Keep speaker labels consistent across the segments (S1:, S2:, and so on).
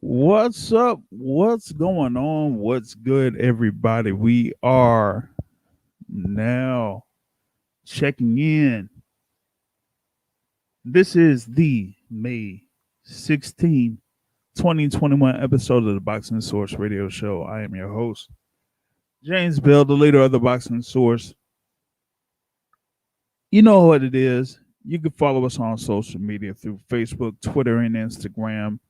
S1: What's up? What's going on? What's good, everybody? We are now checking in. This is the May 16th, 2021 episode of the Boxing Source Radio Show. I am your host, James Bell, the leader of the Boxing Source. You know what it is. You can follow us on social media through Facebook, Twitter, and Instagram.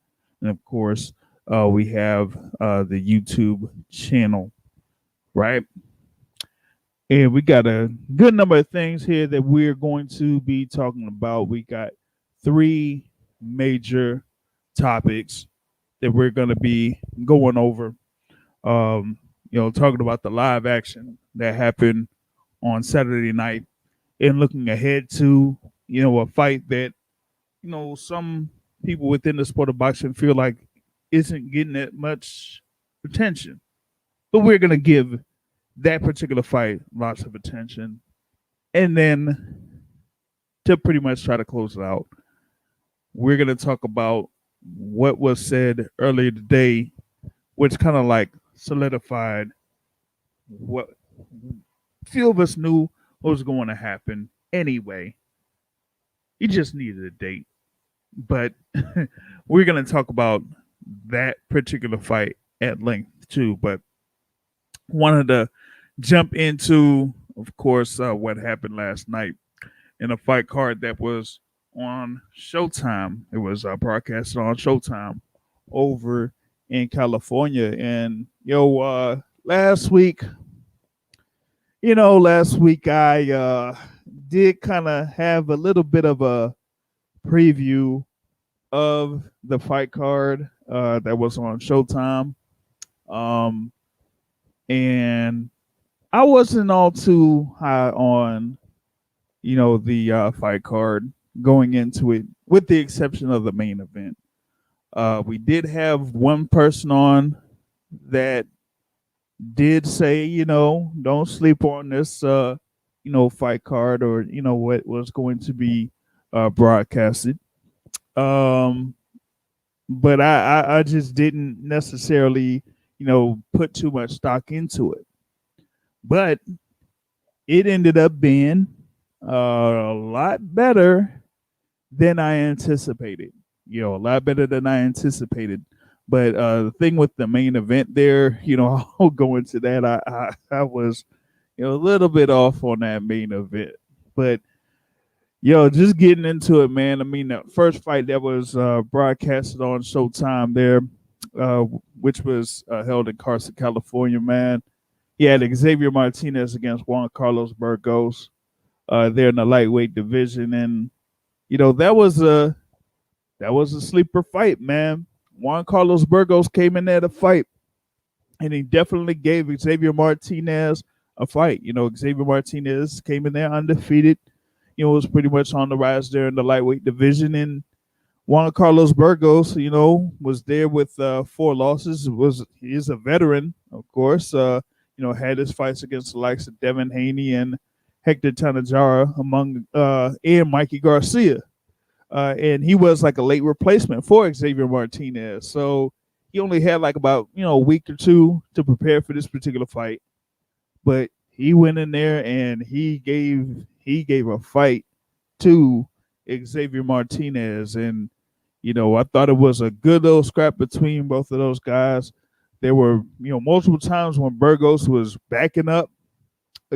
S1: And of course, we have the YouTube channel, right? And we got a good number of things here that we're going to be talking about. We got three major topics that we're going to be going over. Talking about the live action that happened on Saturday night and looking ahead to, a fight that, some people within the sport of boxing feel like isn't getting that much attention. But we're going to give that particular fight lots of attention. And then to pretty much try to close it out, we're going to talk about what was said earlier today, which kind of like solidified what few of us knew was going to happen anyway. You just needed a date. But we're going to talk about that particular fight at length too. But wanted to jump into, of course, what happened last night in a fight card that was on Showtime. It was broadcasted on Showtime over in California. And, last week, I did kind of have a little bit of a preview of the fight card that was on Showtime. And I wasn't all too high on, the fight card going into it, with the exception of the main event. We did have one person on that did say, don't sleep on this, fight card or, what was going to be broadcasted. But I just didn't necessarily, put too much stock into it. But it ended up being a lot better than I anticipated. A lot better than I anticipated. But the thing with the main event there, I'll go into that. I was, a little bit off on that main event. But just getting into it, man. I mean, the first fight that was broadcasted on Showtime there, which was held in Carson, California, man. He had Xavier Martinez against Juan Carlos Burgos there in the lightweight division, and that was a sleeper fight, man. Juan Carlos Burgos came in there to fight, and he definitely gave Xavier Martinez a fight. Xavier Martinez came in there undefeated. Was pretty much on the rise there in the lightweight division. And Juan Carlos Burgos, was there with 4 losses. He is a veteran, of course. Had his fights against the likes of Devin Haney and Hector Tanajara and Mikey Garcia. And he was like a late replacement for Xavier Martinez. So he only had like about, a week or two to prepare for this particular fight. But he went in there and he gave a fight to Xavier Martinez. And, I thought it was a good little scrap between both of those guys. There were, multiple times when Burgos was backing up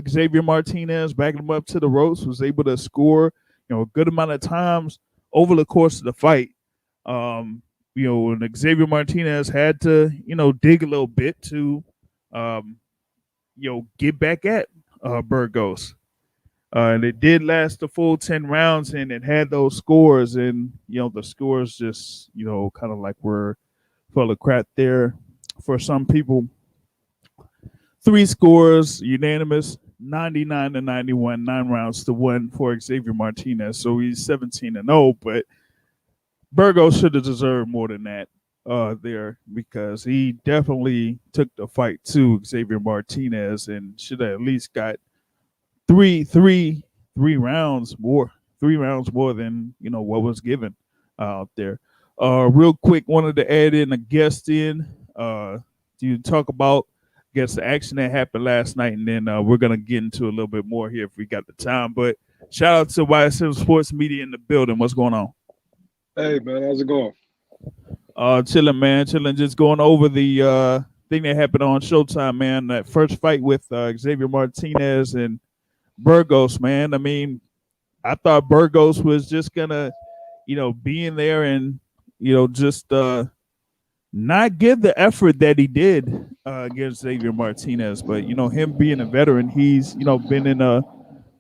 S1: Xavier Martinez, backing him up to the ropes, was able to score, a good amount of times over the course of the fight. And Xavier Martinez had to, dig a little bit to, get back at Burgos. And it did last the full 10 rounds, and it had those scores. And, the scores just, kind of like were full of crap there for some people. 3 scores, unanimous, 99-91, 9 rounds to 1 for Xavier Martinez. So he's 17-0, but Burgos should have deserved more than that there, because he definitely took the fight to Xavier Martinez and should have at least got three rounds more than what was given out there. Real quick, wanted to add in a guest in to talk about, I guess, the action that happened last night, and then we're gonna get into a little bit more here if we got the time. But shout out to YSM Sports Media in the building. What's going on?
S2: Hey man, how's it going?
S1: Chilling, man. Chilling. Just going over the thing that happened on Showtime, man. That first fight with Xavier Martinez and Burgos, man. I mean, I thought Burgos was just gonna, be in there and, just not give the effort that he did against Xavier Martinez. But him being a veteran, he's been in a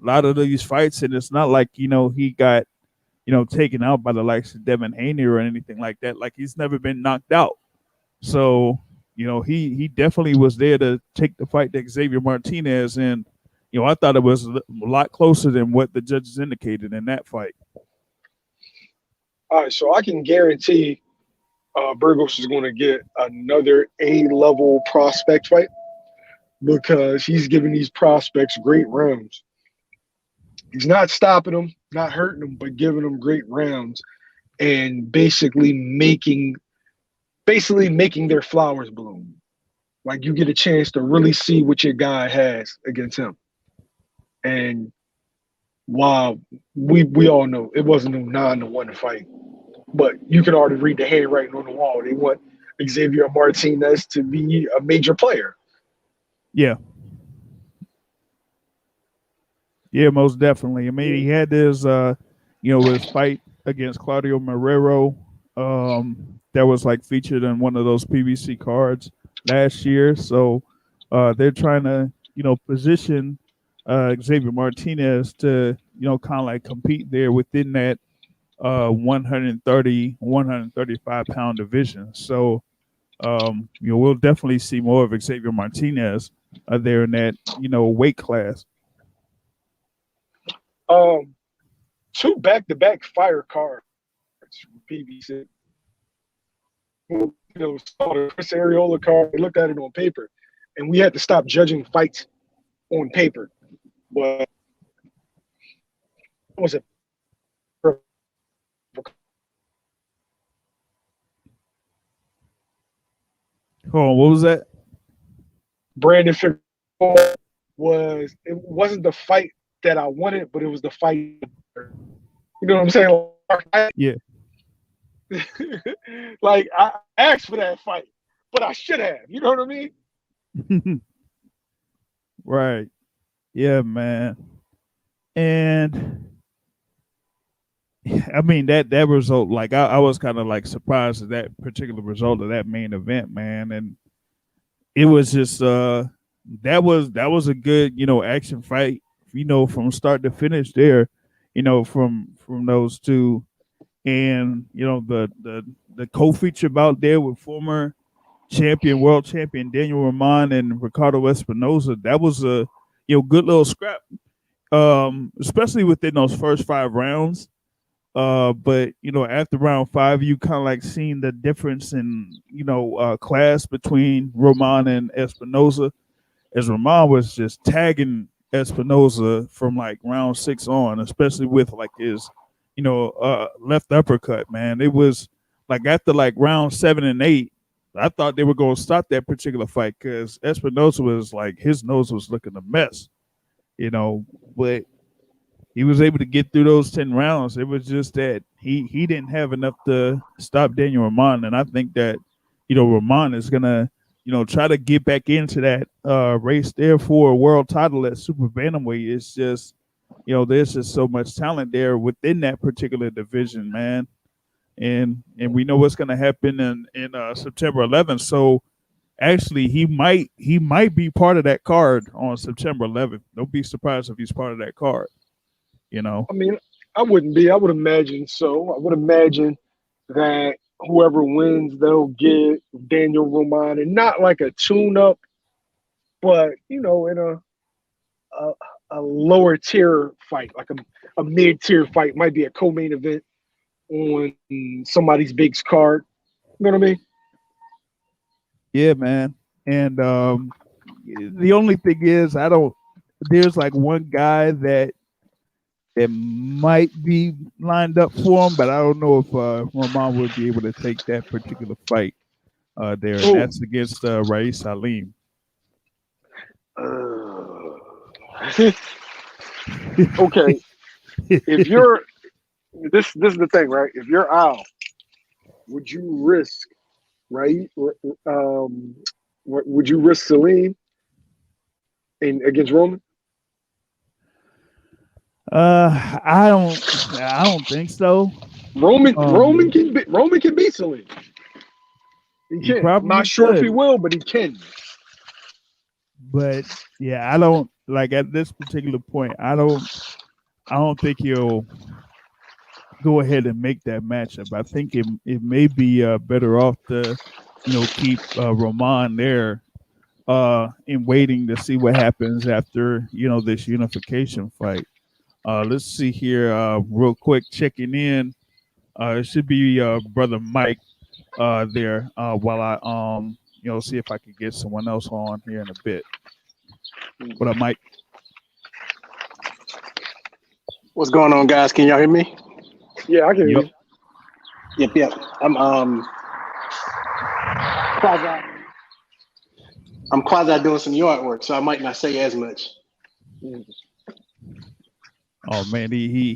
S1: lot of these fights, and it's not like he got taken out by the likes of Devin Haney or anything like that. Like, he's never been knocked out. So, he definitely was there to take the fight to Xavier Martinez. And, I thought it was a lot closer than what the judges indicated in that fight.
S2: All right, so I can guarantee Burgos is going to get another A-level prospect fight because he's giving these prospects great rounds. He's not stopping them, not hurting them, but giving them great rounds and basically making their flowers bloom. Like, you get a chance to really see what your guy has against him. And while we all know it wasn't a 9-1 fight, but you can already read the handwriting on the wall. They want Xavier Martinez to be a major player.
S1: Yeah. Yeah, most definitely. I mean, he had this, his fight against Claudio Marrero that was like featured in one of those PBC cards last year. So they're trying to, position Xavier Martinez to, kind of like compete there within that 130, 135 pound division. So, we'll definitely see more of Xavier Martinez there in that, weight class.
S2: 2 back-to-back fire cards from PBC. Saw the Chris Arreola card. They looked at it on paper, and we had to stop judging fights on paper. But it was a
S1: Hold on, what was that?
S2: Brandon Figueroa it wasn't the fight that I wanted, but it was the fight. You know what I'm saying?
S1: Yeah.
S2: Like, I asked for that fight, but I should have. You know what I mean?
S1: Right. Yeah, man. And I mean that result, like I was kind of like surprised at that particular result of that main event, man. And it was just that was a good, action fight, from start to finish there, from those two. And the co-feature bout there with former world champion Daniel Roman and Ricardo Espinoza, that was a good little scrap, especially within those first 5 rounds. But after round 5, you kind of like seeing the difference in class between Roman and Espinoza, as Roman was just tagging Espinoza from like round 6 on, especially with like his left uppercut. Man, it was like after like round 7 and 8, I thought they were going to stop that particular fight because Espinoza was like, his nose was looking a mess, but he was able to get through those 10 rounds. It was just that he didn't have enough to stop Daniel Roman. And I think that, Roman is going to, try to get back into that race there for a world title at super bantamweight. It's just, there's just so much talent there within that particular division, man. And we know what's going to happen in September 11th. So actually, he might be part of that card on September 11th. Don't be surprised if he's part of that card.
S2: I mean, I wouldn't be. I would imagine so. I would imagine that whoever wins, they'll get Daniel Roman, and not like a tune-up, but in a lower tier fight, like a mid-tier fight, might be a co-main event on somebody's big card. You know what I mean?
S1: Yeah, man. And the only thing is, there's like one guy that that might be lined up for him, but I don't know if Roman would be able to take that particular fight there, and that's against Rais Salim.
S2: Okay, if you're this is the thing, right? If you're Al, would you risk, right? Would you risk Salim against Roman?
S1: I don't think so.
S2: Roman can beat Salim. He can. I'm not sure if he will, but he can.
S1: But yeah, I don't like at this particular point. I don't think he'll go ahead and make that matchup. I think it may be better off to keep Roman there in waiting to see what happens after this unification fight. Let's see here real quick, checking in. It should be brother Mike there while I see if I can get someone else on here in a bit. What up, Mike?
S3: What's going on, guys? Can y'all hear me?
S2: Yeah, I can hear you.
S3: Yep. I'm quasi doing some yard work, so I might not say as much.
S1: Oh man, he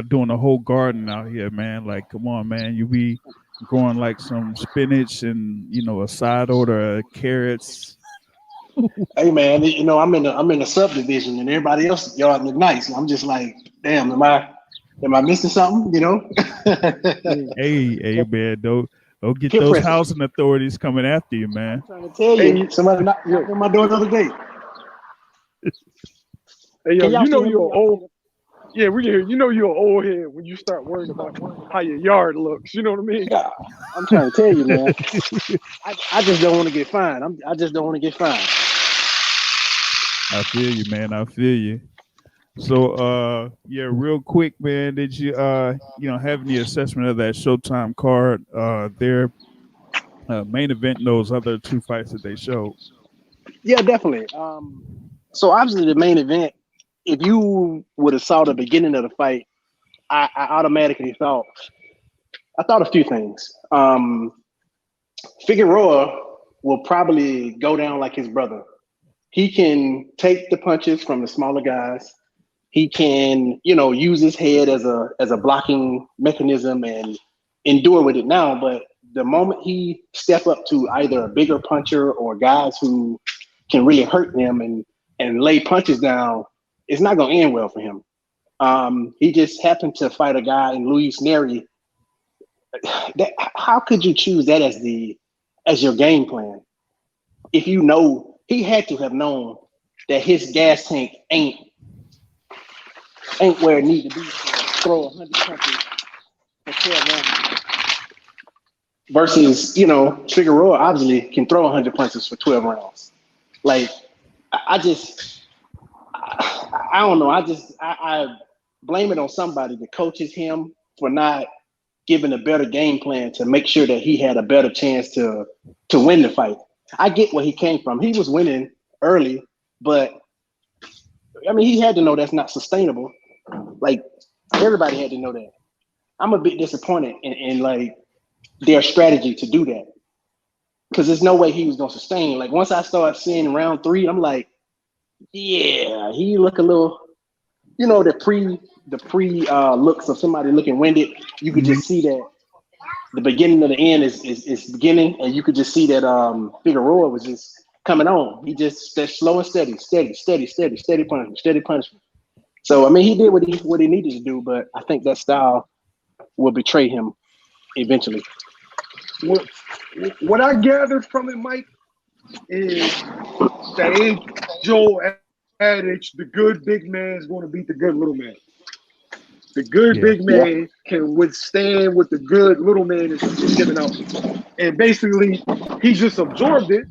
S1: doing a whole garden out here, man. Like, come on, man, you be growing like some spinach and a side order of carrots.
S3: Hey man, I'm in a subdivision and everybody else yard look nice. I'm just like, damn, am I missing something?
S1: Hey man, don't get those housing authorities coming after you, man.
S3: I'm trying to tell you, somebody knocked on my door the other day.
S2: Hey, yo, you're old. Yeah, we can hear. You're an old head when you start worrying about how your yard looks. You know what I mean?
S3: Yeah, I'm trying to tell you, man. I just don't want to get fined. I just don't want to get fined.
S1: I feel you, man. I feel you. So, yeah, real quick, man. Did you, have any assessment of that Showtime card there? Main event, and those other two fights that they showed.
S3: Yeah, definitely. So obviously the main event, if you would have saw the beginning of the fight, I automatically thought a few things. Figueroa will probably go down like his brother. He can take the punches from the smaller guys. He can, use his head as a blocking mechanism and endure with it now. But the moment he step up to either a bigger puncher or guys who can really hurt him and lay punches down, it's not going to end well for him. He just happened to fight a guy in Luis Nery. How could you choose that as your game plan? If he had to have known that his gas tank ain't where it needs to be to throw 100 punches for 12 rounds. Versus, Figueroa obviously can throw 100 punches for 12 rounds. Like, I don't know. I blame it on somebody that coaches him for not giving a better game plan to make sure that he had a better chance to win the fight. I get where he came from. He was winning early, but I mean, he had to know that's not sustainable. Like, everybody had to know that. I'm a bit disappointed in like their strategy to do that, because there's no way he was gonna sustain. Like, once I started seeing round 3, I'm like, yeah, he look a little, the pre looks of somebody looking winded. You could just see that the beginning of the end is beginning, and you could just see that Figueroa was just coming on. He just slow and steady punishment. So I mean, he did what he needed to do, but I think that style will betray him eventually.
S2: What I gathered from it, Mike, is that age-old adage: the good big man is going to beat the good little man. The good big man can withstand what the good little man is giving out. And basically, he just absorbed it.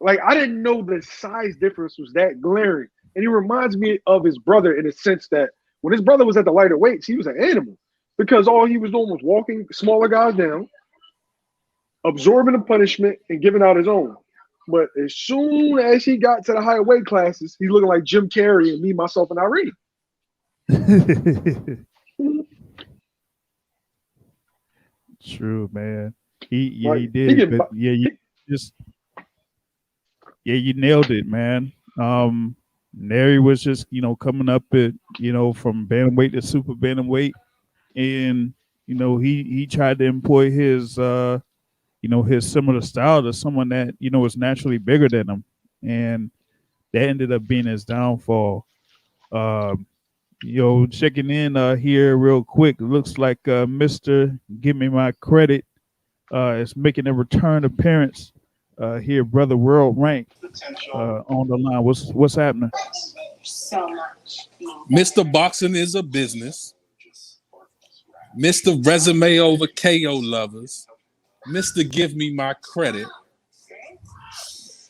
S2: Like, I didn't know the size difference was that glaring. And he reminds me of his brother in a sense that when his brother was at the lighter weights, he was an animal. Because all he was doing was walking smaller guys down, absorbing the punishment, and giving out his own. But as soon as he got to the higher weight classes, he's looking like Jim Carrey and Me, Myself, and Irene.
S1: True, man. He
S2: Like,
S1: did, but you nailed it, man. Nery was just coming up at from bantamweight to super bantamweight, and he tried to employ his his similar style to someone that was naturally bigger than him, and that ended up being his downfall. Checking in here real quick. It looks like Mr. Give Me My Credit is making a return appearance here, brother. World Rank on the line. What's happening?
S4: So much.
S5: Mr. Boxing is a business. Mr. Resume over KO lovers. Mr. Give Me My Credit.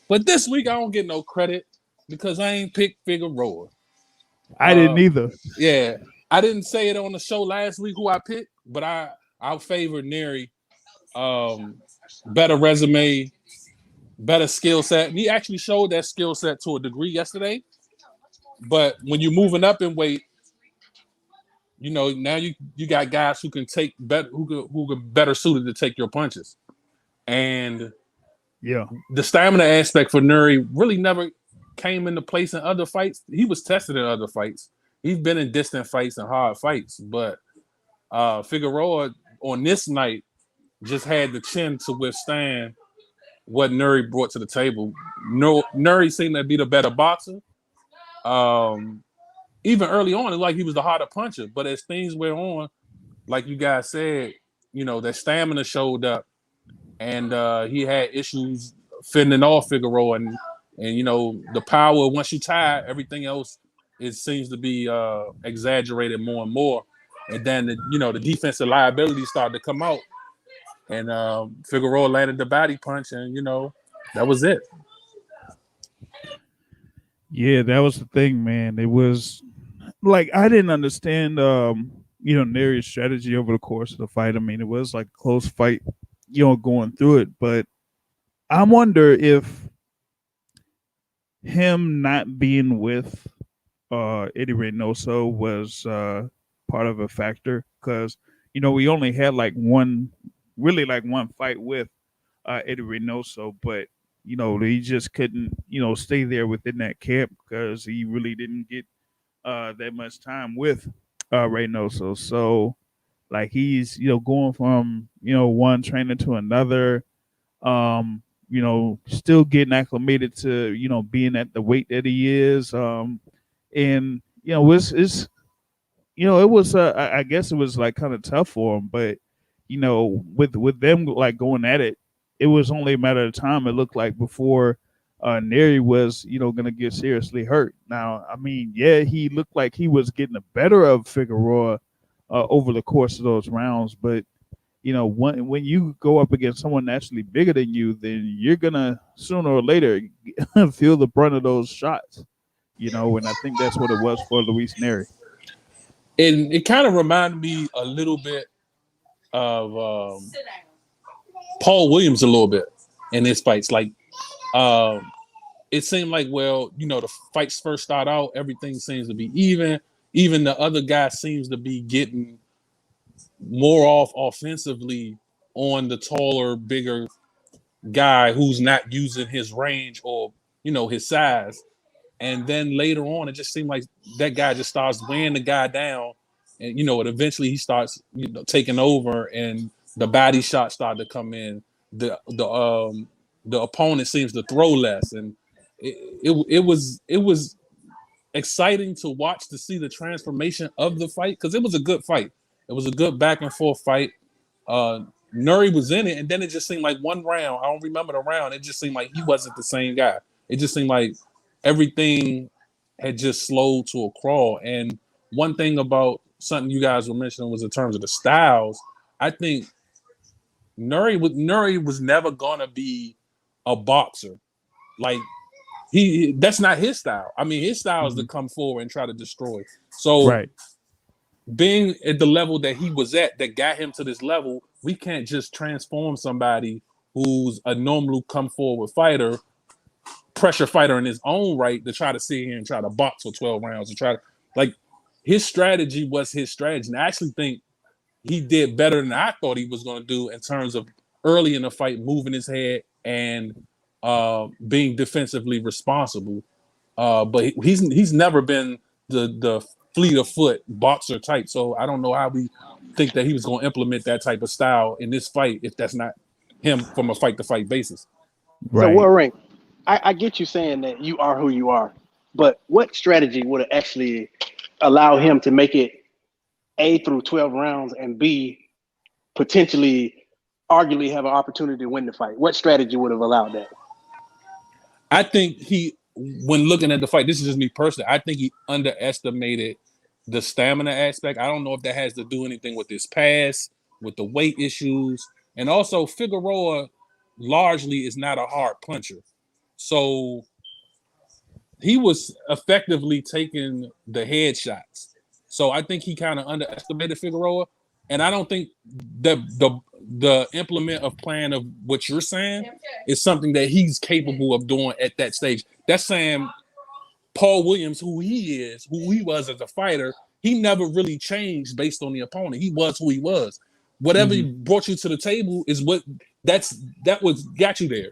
S5: But this week I don't get no credit because I ain't picked Figueroa.
S1: I didn't either.
S5: Yeah, I didn't say it on the show last week who I picked, but I favor Nery. Better resume, better skill set. And he actually showed that skill set to a degree yesterday. But when you're moving up in weight, now you got guys who can take better, who are better suited to take your punches. And
S1: yeah,
S5: the stamina aspect for Nery really never came into place in other fights. He was tested in other fights. He's been in distant fights and hard fights, but Figueroa on this night just had the chin to withstand what Nery brought to the table. Nery seemed to be the better boxer. Even early on, it like he was the harder puncher, but as things went on, like you guys said, that stamina showed up, and he had issues fending off Figueroa, and the power, once you tie, everything else, it seems to be exaggerated more and more. And then, the defensive liabilities started to come out. And Figueroa landed the body punch, and, that was it.
S1: Yeah, that was the thing, man. It was like I didn't understand, Nery's strategy over the course of the fight. I mean, it was like a close fight, going through it. But I wonder if him not being with Eddie Reynoso was part of a factor, because we only had one fight with Eddie Reynoso, but he just couldn't stay there within that camp because he really didn't get that much time with Reynoso. So he's going from one trainer to another, still getting acclimated to being at the weight that he is, and it's it was I guess it was kind of tough for him, but with them going at it, it was only a matter of time, it looked like, before Nery was gonna get seriously hurt. Now, I mean, yeah, he looked like he was getting the better of Figueroa over the course of those rounds, but when you go up against someone naturally bigger than you, then you're gonna sooner or later feel the brunt of those shots. And I think that's what it was for Luis Nery.
S5: And it kind of reminded me a little bit of Paul Williams a little bit in his fights. It seemed like, the fights first start out, everything seems to be even. Even the other guy seems to be getting more off offensively on the taller, bigger guy who's not using his range or, his size. And then later on, it just seemed like that guy just starts weighing the guy down, and and eventually he starts taking over, and the body shots start to come in. The opponent seems to throw less, and it was exciting to watch, to see the transformation of the fight, because it was a good fight. It was a good back and forth fight. Nery was in it, and then it just seemed like one round, I don't remember the round, it just seemed like he wasn't the same guy. It just seemed like everything had just slowed to a crawl. And one thing about something you guys were mentioning was in terms of the styles, I think Nery was never gonna be a boxer. That's not his style. I mean, his style is to come forward and try to destroy. So
S1: right.
S5: Being at the level that he was at, that got him to this level, we can't just transform somebody who's a normal come forward fighter, pressure fighter in his own right to try to sit here and try to box for 12 rounds and try to like his strategy was his strategy. And I actually think he did better than I thought he was going to do in terms of early in the fight, moving his head and being defensively responsible. But he's never been the fleet of foot boxer type. So I don't know how we think that he was going to implement that type of style in this fight if that's not him from a fight to fight basis.
S3: So,
S1: Right.
S3: Warren, I get you saying that you are who you are, but what strategy would have actually allowed him to make it A through 12 rounds and B potentially arguably have an opportunity to win the fight? What strategy would have allowed that?
S5: I think when looking at the fight, this is just me personally, I think he underestimated the stamina aspect. I don't know if that has to do anything with his past, with the weight issues, and also Figueroa largely is not a hard puncher. So he was effectively taking the headshots. So I think he kind of underestimated Figueroa. And I don't think that the implement of plan of what you're saying is something that he's capable of doing at that stage. That's saying Paul Williams, who he was as a fighter, he never really changed based on the opponent. He was who he was. Whatever he brought you to the table is that got you there.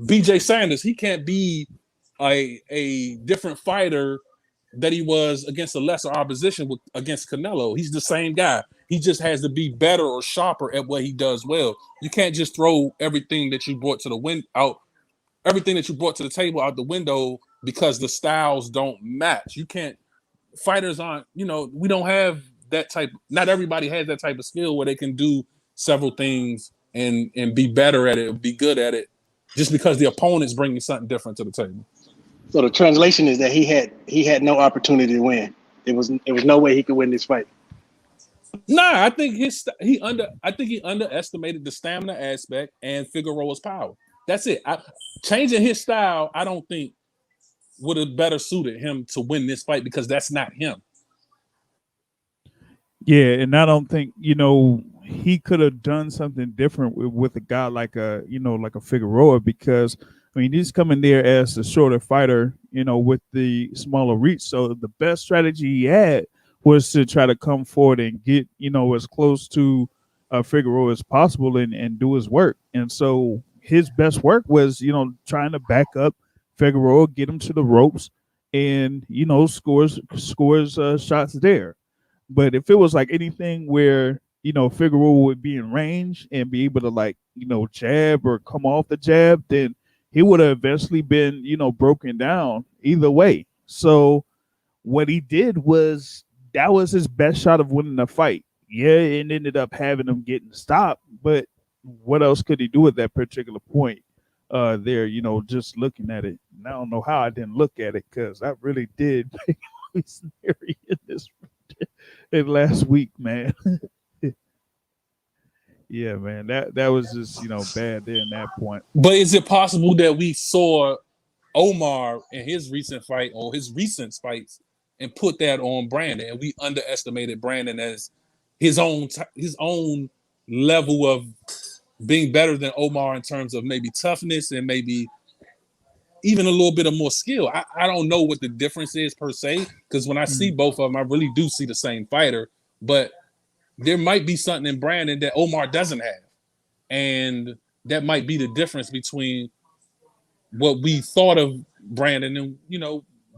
S5: BJ Sanders, he can't be a different fighter that he was against a lesser opposition against Canelo. He's the same guy. He just has to be better or sharper at what he does well. You can't just throw everything that you brought to the table out the window because the styles don't match. You can't. Fighters aren't. We don't have that type. Not everybody has that type of skill where they can do several things and be better at it, be good at it, just because the opponent's bringing something different to the table.
S3: So the translation is that he had no opportunity to win. It was no way he could win this fight.
S5: Nah, I think he underestimated the stamina aspect and Figueroa's power. That's it. Changing his style, I don't think would have better suited him to win this fight because that's not him.
S1: Yeah, and I don't think he could have done something different with a guy like a Figueroa, because I mean he's coming there as a shorter fighter, with the smaller reach. So the best strategy he had was to try to come forward and get as close to Figueroa as possible and do his work. And so his best work was trying to back up Figueroa, get him to the ropes, and scores shots there. But if it was like anything where Figueroa would be in range and be able to jab or come off the jab, then he would have eventually been broken down either way. So what he did was that was his best shot of winning the fight. Yeah, it ended up having him getting stopped, but what else could he do at that particular point? There, just looking at it. And I don't know how I didn't look at it, because I really did Nery in this in last week, man. Yeah, man, that was just bad there in that point.
S5: But is it possible that we saw Omar in his recent fight or his recent fights and put that on Brandon, and we underestimated Brandon as his own level of being better than Omar in terms of maybe toughness and maybe even a little bit of more skill? I don't know what the difference is per se, because when I see both of them, I really do see the same fighter, but there might be something in Brandon that Omar doesn't have. And that might be the difference between what we thought of Brandon and,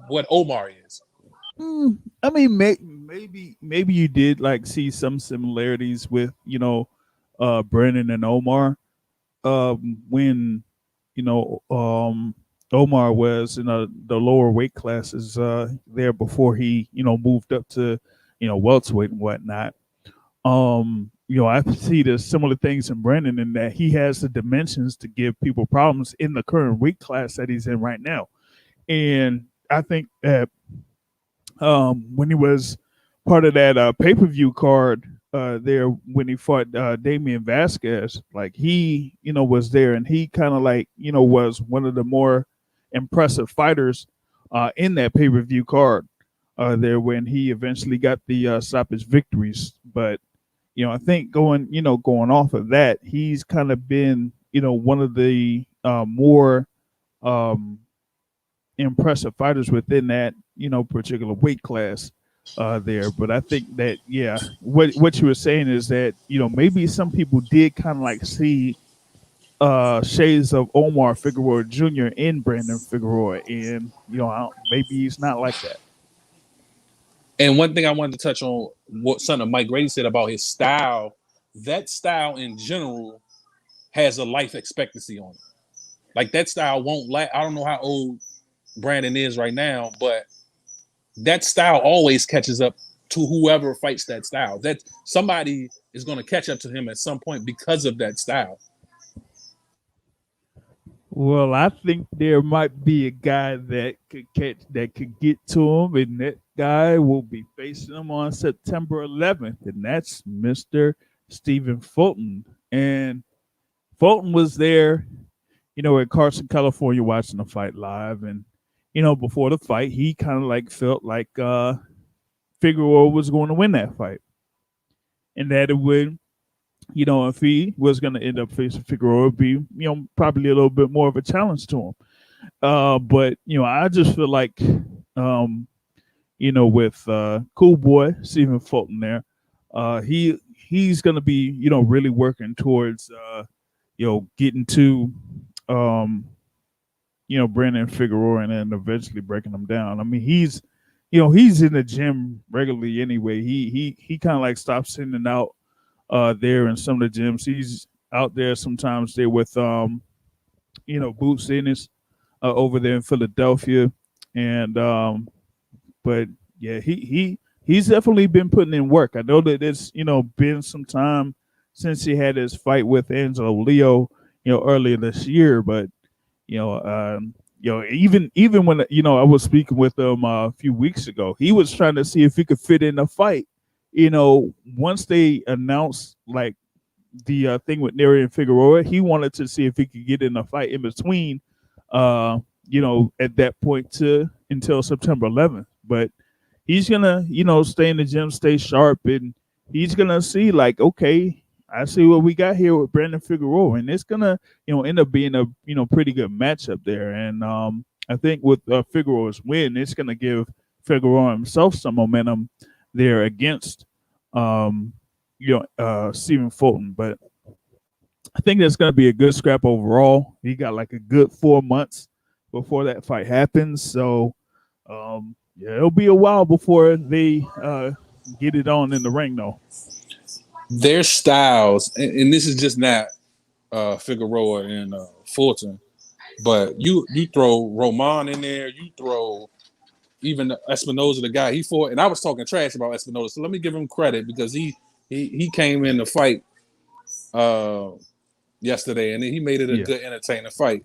S5: what Omar is.
S1: I mean, maybe you did see some similarities with, Brandon and Omar, when, Omar was in the lower weight classes there before he, moved up to, welterweight and whatnot. I see the similar things in Brandon in that he has the dimensions to give people problems in the current weight class that he's in right now. And I think that when he was part of that pay-per-view card there when he fought Damian Vasquez, he, was there, and he kind of was one of the more impressive fighters in that pay-per-view card there when he eventually got the stoppage victories. But I think going off of that, he's kind of been one of the more impressive fighters within that, particular weight class there. But I think that, yeah, what you were saying is that, maybe some people did kind of like see shades of Omar Figueroa Jr. in Brandon Figueroa, and maybe he's not like that.
S5: And one thing I wanted to touch on, what something Mike Grady said about his style. That style in general has a life expectancy on it. Like that style won't last. I don't know how old Brandon is right now, but that style always catches up to whoever fights that style. That somebody is going to catch up to him at some point because of that style.
S1: Well, I think there might be a guy that could get to him, and that guy will be facing him on September 11th, and that's Mr. Stephen Fulton. And Fulton was there, in Carson, California, watching the fight live, and before the fight, he kind of like felt like Figueroa was going to win that fight, and that it would. If he was going to end up facing Figueroa, it'd be, probably a little bit more of a challenge to him. But, I just feel like, with Cool Boy, Stephen Fulton there, he's going to be, really working towards, getting to, Brandon Figueroa and then eventually breaking him down. I mean, he's in the gym regularly anyway. He kind of like stops in and out there in some of the gyms. He's out there sometimes there with Boots Ennis over there in Philadelphia. And but yeah, he's definitely been putting in work. I know that it's been some time since he had his fight with Angelo Leo, earlier this year, but even when I was speaking with him a few weeks ago, he was trying to see if he could fit in a fight. Once they announced like the thing with Nery and Figueroa, he wanted to see if he could get in a fight in between, at that point until September 11th. But he's gonna, stay in the gym, stay sharp, and he's gonna see like, okay, I see what we got here with Brandon Figueroa, and it's gonna, end up being a, pretty good matchup there. And I think with Figueroa's win, it's gonna give Figueroa himself some momentum there against Stephen Fulton. But I think that's going to be a good scrap overall. He got like a good 4 months before that fight happens, so it'll be a while before they get it on in the ring though.
S5: Their styles, and this is just not Figueroa and Fulton, but you throw Roman in there, you throw even Espinoza, the guy he fought, and I was talking trash about Espinoza, so let me give him credit because he came in the fight yesterday, and he made it a good, entertaining fight.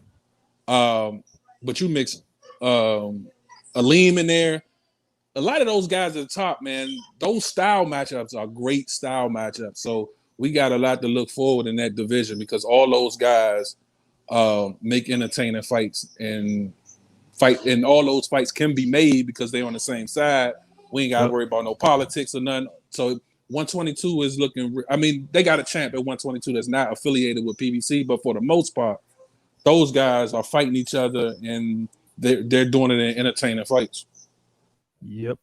S5: But you mix Aleem in there. A lot of those guys at the top, man, those style matchups are great style matchups. So we got a lot to look forward in that division because all those guys make entertaining fights, and all those fights can be made because they're on the same side. We ain't got to worry about no politics or nothing. So 122 is looking. I mean, they got a champ at 122 that's not affiliated with PBC, but for the most part, those guys are fighting each other and they're doing it in entertaining fights.
S1: Yep,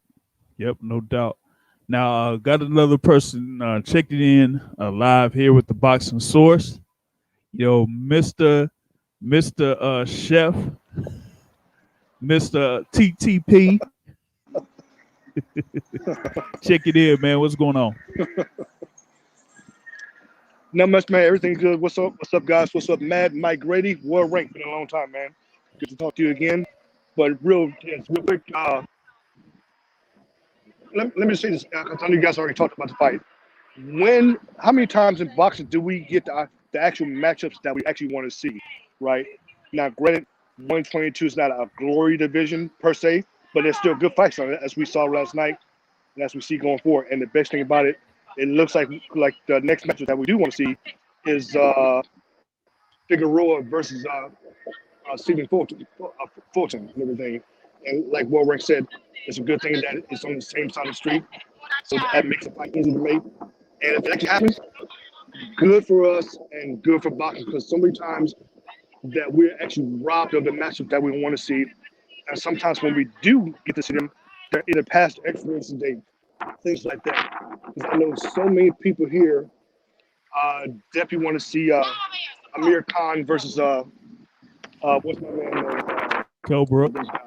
S1: no doubt. Now, got another person checking in live here with the Boxing Source. Mr. Chef. Mr. TTP. Check it in, man. What's going on?
S2: Not much, man. Everything's good. What's up? What's up, guys? What's up, Mad Mike Grady? World Rank. Been a long time, man. Good to talk to you again. But real quick, let me say this, because I know you guys already talked about the fight. How many times in boxing do we get the actual matchups that we actually want to see, right? Now, granted, 122 is not a glory division per se, but there's still good fights on it, as we saw last night and as we see going forward. And the best thing about it, it looks like the next matchup that we do want to see is Figueroa versus Stephen Fulton and everything. And like Warwick said, it's a good thing that it's on the same side of the street, so that makes the fight easy to make. And if that happens, good for us and good for boxing, because so many times that we're actually robbed of the matchup that we want to see And sometimes when we do get to see them, they're either past the expiration date, things like that. Because I know so many people here definitely want to see Amir Khan versus what's my man name?
S1: Kell Brook.
S2: This guy.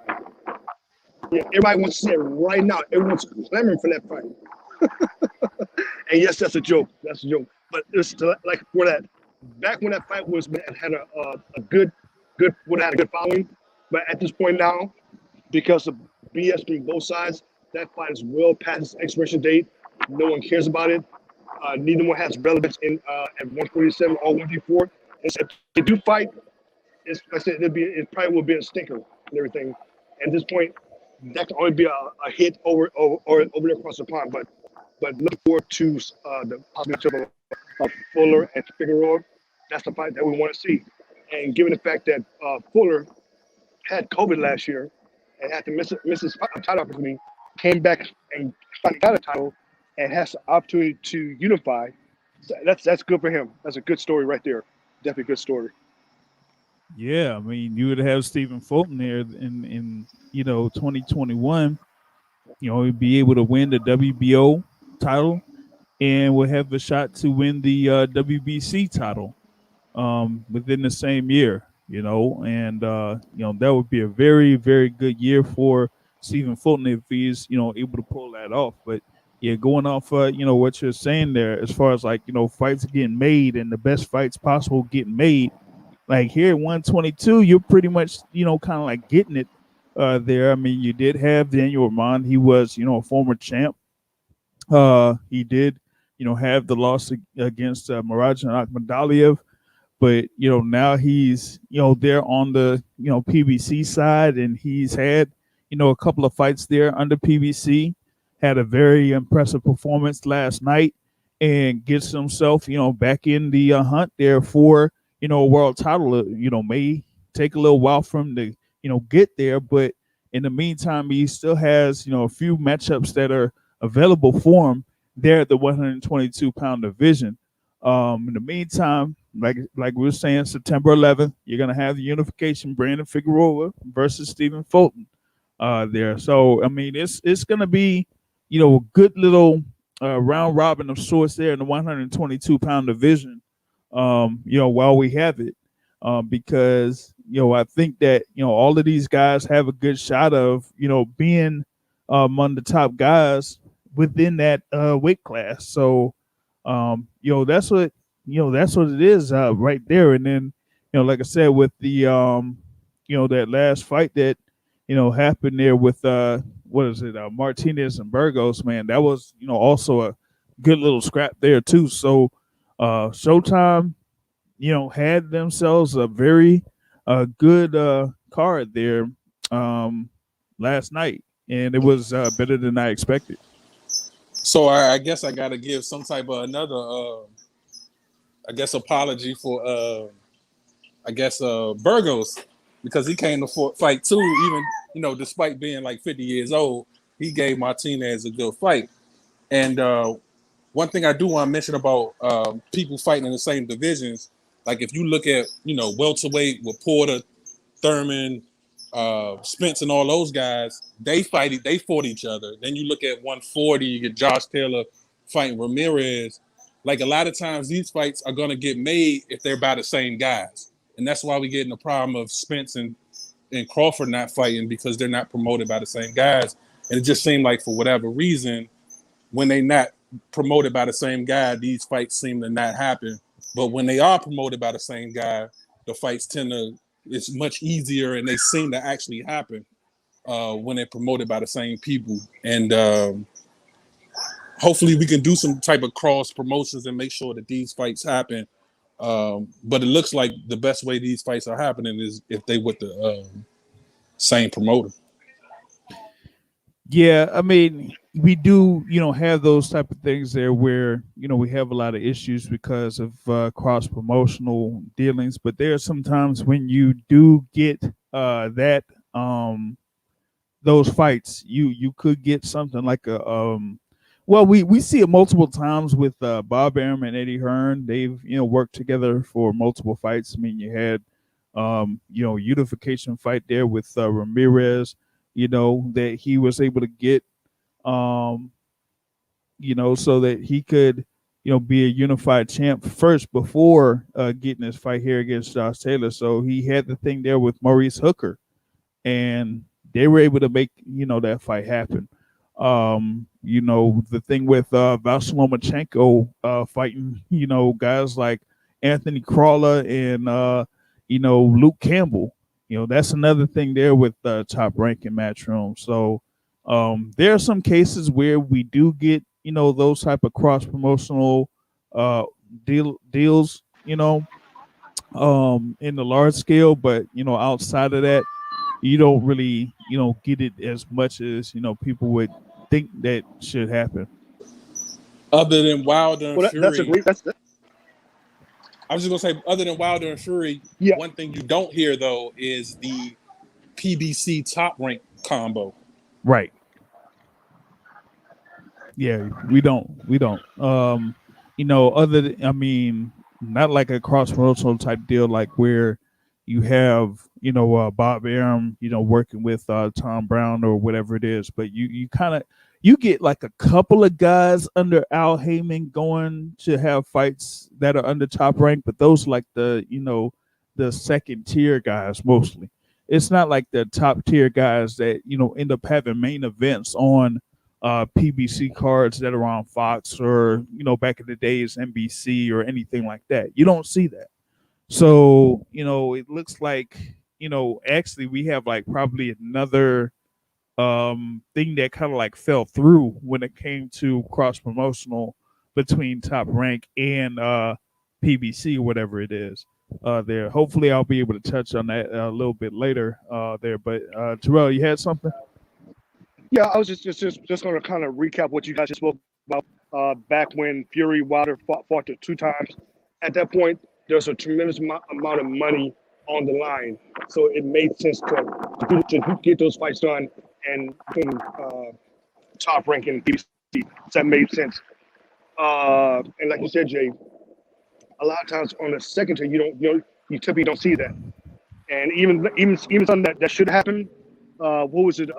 S2: Yeah, everybody wants to see it right now. Everyone's clamoring for that fight. And yes, that's a joke. That's a joke. But it's still, like for that, back when that fight was had a good would have had a good following. But at this point now, because of BS being both sides, that fight is well past its expiration date. No one cares about it. Neither one has relevance in at 147 or 154. And so if they do fight, it's like I said, it probably will be a stinker and everything. At this point, that can only be a hit over there across the pond. But look forward to the possibility of Fuller and Figueroa. That's the fight that we want to see. And given the fact that Fuller had COVID last year and had to miss his title opportunity, came back and finally got a title and has the opportunity to unify, so that's good for him. That's a good story right there. Definitely a good story.
S1: Yeah, I mean, you would have Stephen Fulton there in 2021. He'd be able to win the WBO title and would have a shot to win the WBC title within the same year. And that would be a very, very good year for Stephen Fulton if he's able to pull that off. But yeah, going off what you're saying there, as far as fights getting made and the best fights possible getting made. Like here at 122, you're pretty much, kind of like getting it there. I mean, you did have Daniel Rahman. He was, a former champ. He did, have the loss against Marajan Akhmadaliev. But, now he's, there on the, PBC side, and he's had, a couple of fights there under PBC, had a very impressive performance last night and gets himself, back in the hunt there for, a world title. May take a little while for him to, get there. But in the meantime, he still has, a few matchups that are available for him there at the 122-pound division. In the meantime, like we were saying, September 11th, you're going to have the unification, Brandon Figueroa versus Stephen Fulton there. So, I mean, it's going to be, a good little round robin of sorts there in the 122-pound division, while we have it, because, I think that, all of these guys have a good shot of, being among the top guys within that weight class. So, that's what it is right there. And then, like I said, with the, that last fight that, happened there with, Martinez and Burgos, man, that was, also a good little scrap there too. So, Showtime, had themselves a very good card there last night, and it was better than I expected.
S5: So I guess I got to give some type of another, apology for, Burgos, because he came to fight too, even, despite being like 50 years old, he gave Martinez a good fight. And one thing I do want to mention about people fighting in the same divisions, like if you look at, welterweight with Porter, Thurman, Spence and all those guys, they fought each other. Then you look at 140, you get Josh Taylor fighting Ramirez. Like a lot of times these fights are going to get made if they're by the same guys. And that's why we get in the problem of Spence and Crawford not fighting, because they're not promoted by the same guys. And it just seemed like for whatever reason, when they not promoted by the same guy, these fights seem to not happen. But when they are promoted by the same guy, the fights it's much easier, and they seem to actually happen when they're promoted by the same people. And hopefully we can do some type of cross promotions and make sure that these fights happen. But it looks like the best way these fights are happening is if they with the same promoter.
S1: Yeah, I mean, we do, have those type of things there where, we have a lot of issues because of cross promotional dealings. But there are sometimes when you do get those fights, you could get something like a well, we see it multiple times with Bob Arum and Eddie Hearn. They've worked together for multiple fights. I mean, you had unification fight there with Ramirez that he was able to get, so that he could, be a unified champ first before getting his fight here against Josh Taylor. So he had the thing there with Maurice Hooker, and they were able to make that fight happen. The thing with Vasilomachenko fighting, guys like Anthony Crawler and Luke Campbell. That's another thing there with Top Rank and Matchroom. So there are some cases where we do get those type of cross promotional deals, in the large scale, but outside of that, you don't really get it as much as people would think that should happen.
S5: Other than Wilder and Fury,
S2: that's a great.
S5: I was just gonna say, other than Wilder and Fury,
S2: Yeah.
S5: one thing you don't hear though is the PBC Top Rank combo.
S1: Right. Yeah, we don't. Not like a cross promotional type deal, like where you have, Bob Arum, working with Tom Brown or whatever it is, but you get like a couple of guys under Al Heyman going to have fights that are under Top Rank, but those like the second tier guys mostly. It's not like the top tier guys that end up having main events on PBC cards that are on Fox or back in the days NBC or anything like that. You don't see that. So it looks like actually we have like probably another thing that kind of like fell through when it came to cross promotional between Top Rank and PBC or whatever it is. There. Hopefully I'll be able to touch on that a little bit later there. But Terrell, you had something?
S2: Yeah, I was just going to kind of recap what you guys just spoke about back when Fury Wilder fought the 2 times. At that point, there's a tremendous amount of money on the line, so it made sense to get those fights done and Top Rank and PBC. That made sense. And like you said, Jay, a lot of times on the second tier, you typically don't see that. And even something that should happen. What was it?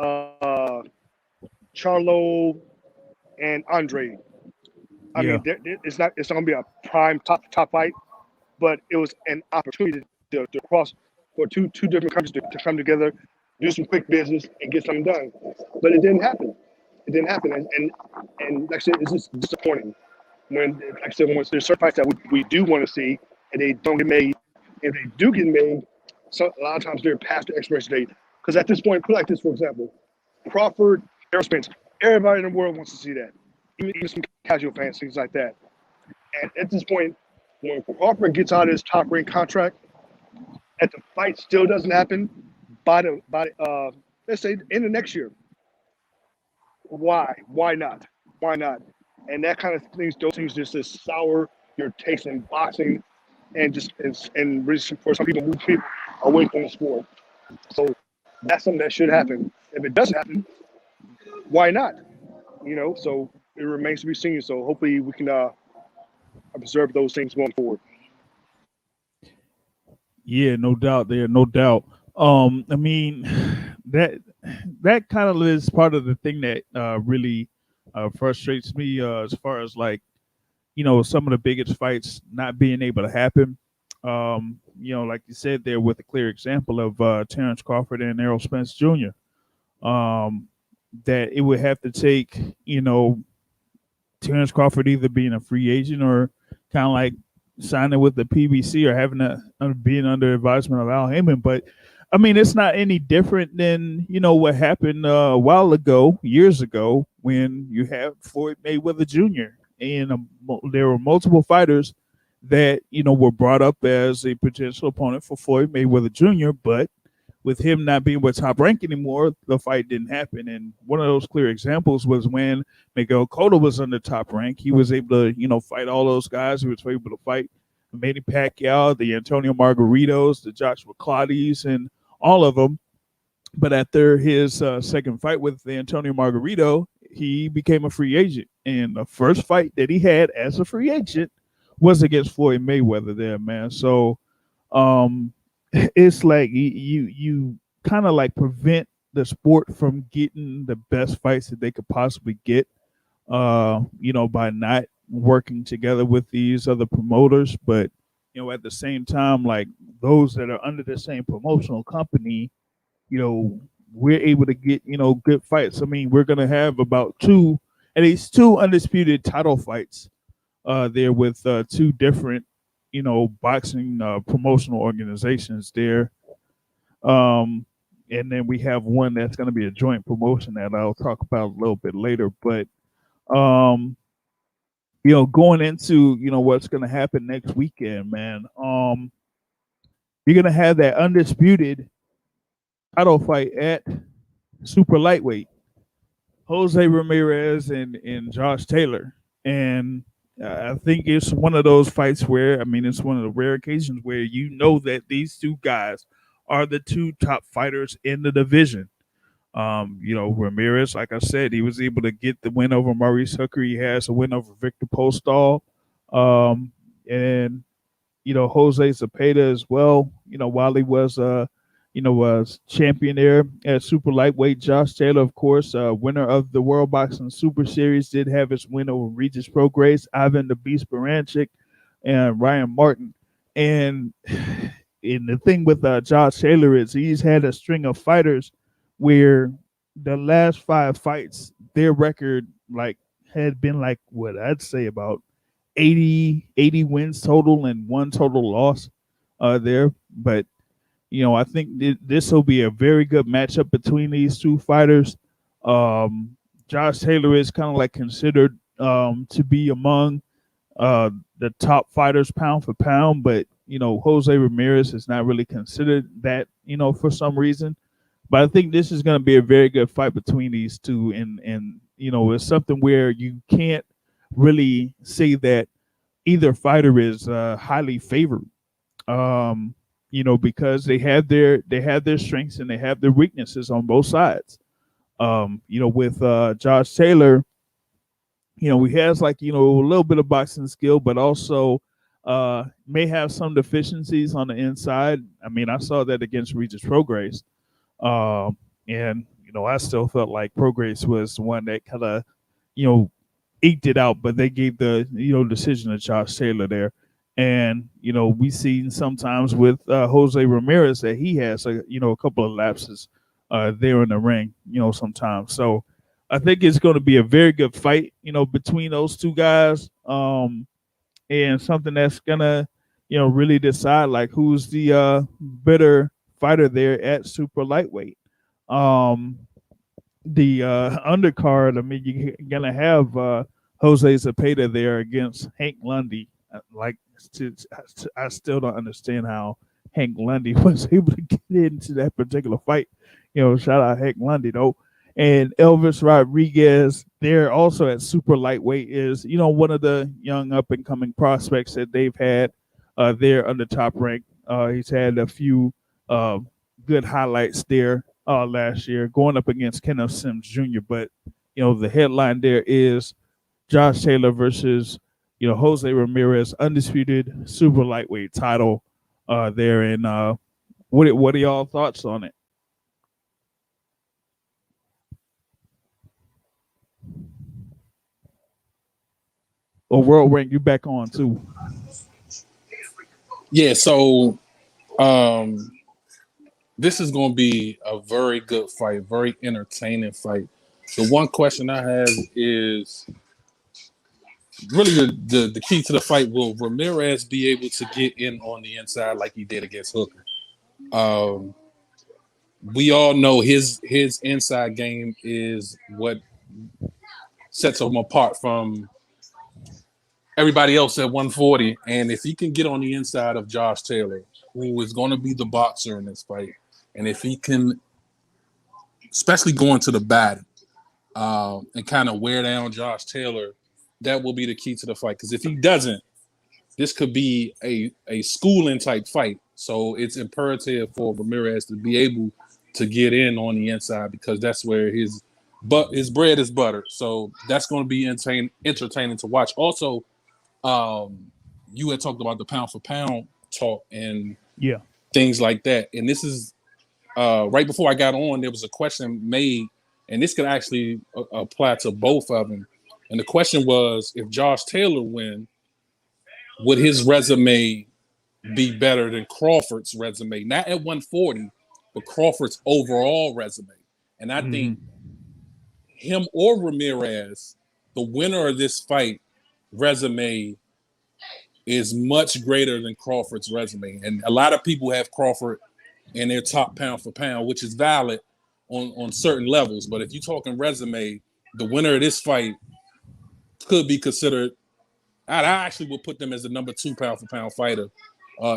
S2: Charlo and Andre. I mean, it's not going to be a prime top fight, but it was an opportunity to cross for two different countries to come together, do some quick business, and get something done. But it didn't happen. And like I said, it's just disappointing when there's certain fights that we do want to see and they don't get made. If they do get made, a lot of times they're past the expiration date. Because at this point, put like this, for example, Crawford, Errol Spence, everybody in the world wants to see that. Even some casual fans, things like that. And at this point, when Crawford gets out of his Top Rank contract, and the fight still doesn't happen by let's say in the next year. Why? Why not? And that kind of those things just sour your taste in boxing, and really for some people move people away from the sport. So that's something that should happen. If it doesn't happen, why not? So it remains to be seen. So hopefully we can observe those things going forward.
S1: Yeah, no doubt there, no doubt. I mean, that kind of is part of the thing that really frustrates me as far as like, some of the biggest fights not being able to happen. Like you said there with a clear example of Terence Crawford and Errol Spence Jr. That it would have to take, Terence Crawford either being a free agent or kind of like signing with the PBC or having being under advisement of Al Heyman. But I mean, it's not any different than, what happened a while ago, years ago, when you have Floyd Mayweather Jr. And there were multiple fighters that, were brought up as a potential opponent for Floyd Mayweather Jr., but with him not being with Top Rank anymore, the fight didn't happen. And one of those clear examples was when Miguel Cotto was under Top Rank. He was able to, fight all those guys. He was able to fight Manny Pacquiao, the Antonio Margaritos, the Joshua Clottys, and all of them. But after his second fight with the Antonio Margarito, he became a free agent. And the first fight that he had as a free agent was against Floyd Mayweather there, man. So it's like you kind of like prevent the sport from getting the best fights that they could possibly get, by not working together with these other promoters. But, at the same time, like those that are under the same promotional company, we're able to get, good fights. I mean, we're going to have at least two undisputed title fights there with two different, boxing promotional organizations there. And then we have one that's going to be a joint promotion that I'll talk about a little bit later. But, going into, what's going to happen next weekend, man, you're going to have that undisputed title fight at super lightweight, Jose Ramirez and Josh Taylor. And I think it's one of those fights where, it's one of the rare occasions where that these two guys are the two top fighters in the division. Ramirez, like I said, he was able to get the win over Maurice Hooker. He has a win over Victor Postol. And Jose Zepeda as well, while he was was champion there at super lightweight. Josh Taylor, of course, winner of the World Boxing Super Series, did have his win over Regis Prograis, Ivan the Beast Baranchik, and Ryan Martin. And the thing with Josh Taylor is he's had a string of fighters where the last 5 fights, their record had been what I'd say about 80 wins total and 1 total loss there. But I think this will be a very good matchup between these two fighters. Josh Taylor is kind of considered to be among the top fighters pound for pound, but Jose Ramirez is not really considered that, for some reason. But I think this is going to be a very good fight between these two, and it's something where you can't really say that either fighter is highly favored. Because they have their strengths and they have their weaknesses on both sides. With Josh Taylor, he has a little bit of boxing skill, but also may have some deficiencies on the inside. I saw that against Regis Prograis. And I still felt like Prograis was the one that kind of, eked it out, but they gave the, decision to Josh Taylor there. And, we seen sometimes with Jose Ramirez that he has, a couple of lapses there in the ring, sometimes. So I think it's going to be a very good fight, between those two guys. And something that's going to, really decide who's the better fighter there at super lightweight. The undercard, you're going to have Jose Zepeda there against Hank Lundy. I still don't understand how Hank Lundy was able to get into that particular fight. Shout out Hank Lundy though. And Elvis Rodriguez there also at super lightweight is, one of the young up and coming prospects that they've had there under Top Rank. He's had a few good highlights there last year going up against Kenneth Sims Jr. But, the headline there is Josh Taylor versus Jose Ramirez, undisputed super lightweight title there. And what are y'all thoughts on it? Or World Rank, you back on too?
S5: Yeah, so this is going to be a very good fight, very entertaining fight. The one question I have is really the key to the fight. Will Ramirez be able to get in on the inside like he did against Hooker? We all know his inside game is what sets him apart from everybody else at 140. And if he can get on the inside of Josh Taylor, who is going to be the boxer in this fight, and if he can, especially going to the bat and kind of wear down Josh Taylor, that will be the key to the fight. Because if he doesn't, this could be a schooling type fight. So it's imperative for Ramirez to be able to get in on the inside, because that's where his bread is buttered. So that's going to be entertaining to watch. Also, you had talked about the pound for pound talk and things like that. And this is right before I got on, there was a question made, and this could actually apply to both of them. And the question was, if Josh Taylor win, would his resume be better than Crawford's resume? Not at 140, but Crawford's overall resume. And I think him or Ramirez, the winner of this fight resume is much greater than Crawford's resume. And a lot of people have Crawford in their top pound for pound, which is valid on certain levels. But if you're talking resume, the winner of this fight could be considered, I actually would put them as the number 2 pound for pound fighter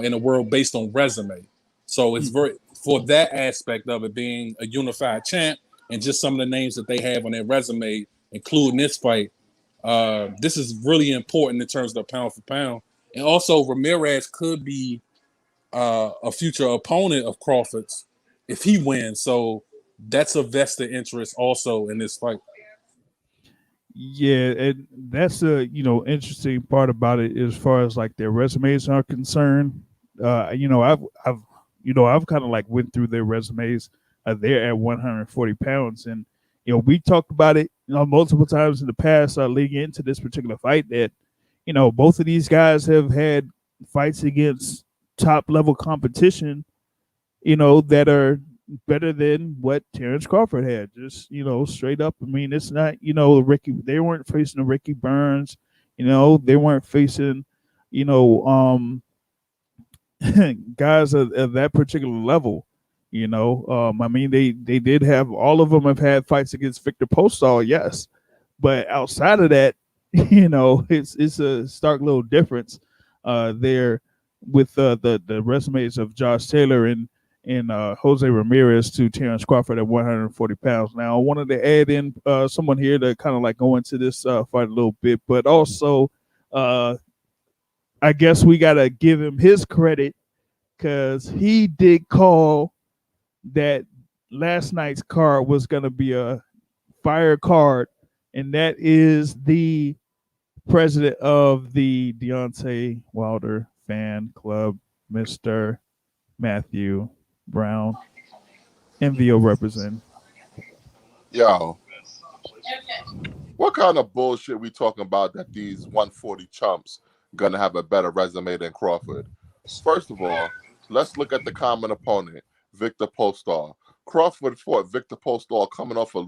S5: in the world based on resume. So it's very, for that aspect of it being a unified champ and just some of the names that they have on their resume, including this fight, this is really important in terms of the pound for pound. And also Ramirez could be a future opponent of Crawford's if he wins. So that's a vested interest also in this fight.
S1: Yeah, and that's a interesting part about it as far as like their resumes are concerned. I've kind of like went through their resumes. They're at 140 pounds, and we talked about it multiple times in the past leading into this particular fight that both of these guys have had fights against top level competition, that are better than what Terence Crawford had. Just straight up. I mean, it's not Ricky. They weren't facing a Ricky Burns. They weren't facing guys of that particular level. I mean, they did have, all of them have had fights against Victor Postol, yes, but outside of that, it's a stark little difference there with the resumes of Josh Taylor and Jose Ramirez to Terence Crawford at 140 pounds. Now, I wanted to add in someone here to kind of like go into this fight a little bit, but also I guess we got to give him his credit because he did call that last night's card was going to be a fire card, and that is the president of the Deontay Wilder fan club, Mr. Matthew Brown, MVO represent.
S6: Yo, what kind of bullshit we talking about that these 140 chumps gonna have a better resume than Crawford? First of all, let's look at the common opponent, Victor Postol. Crawford fought Victor Postol coming off a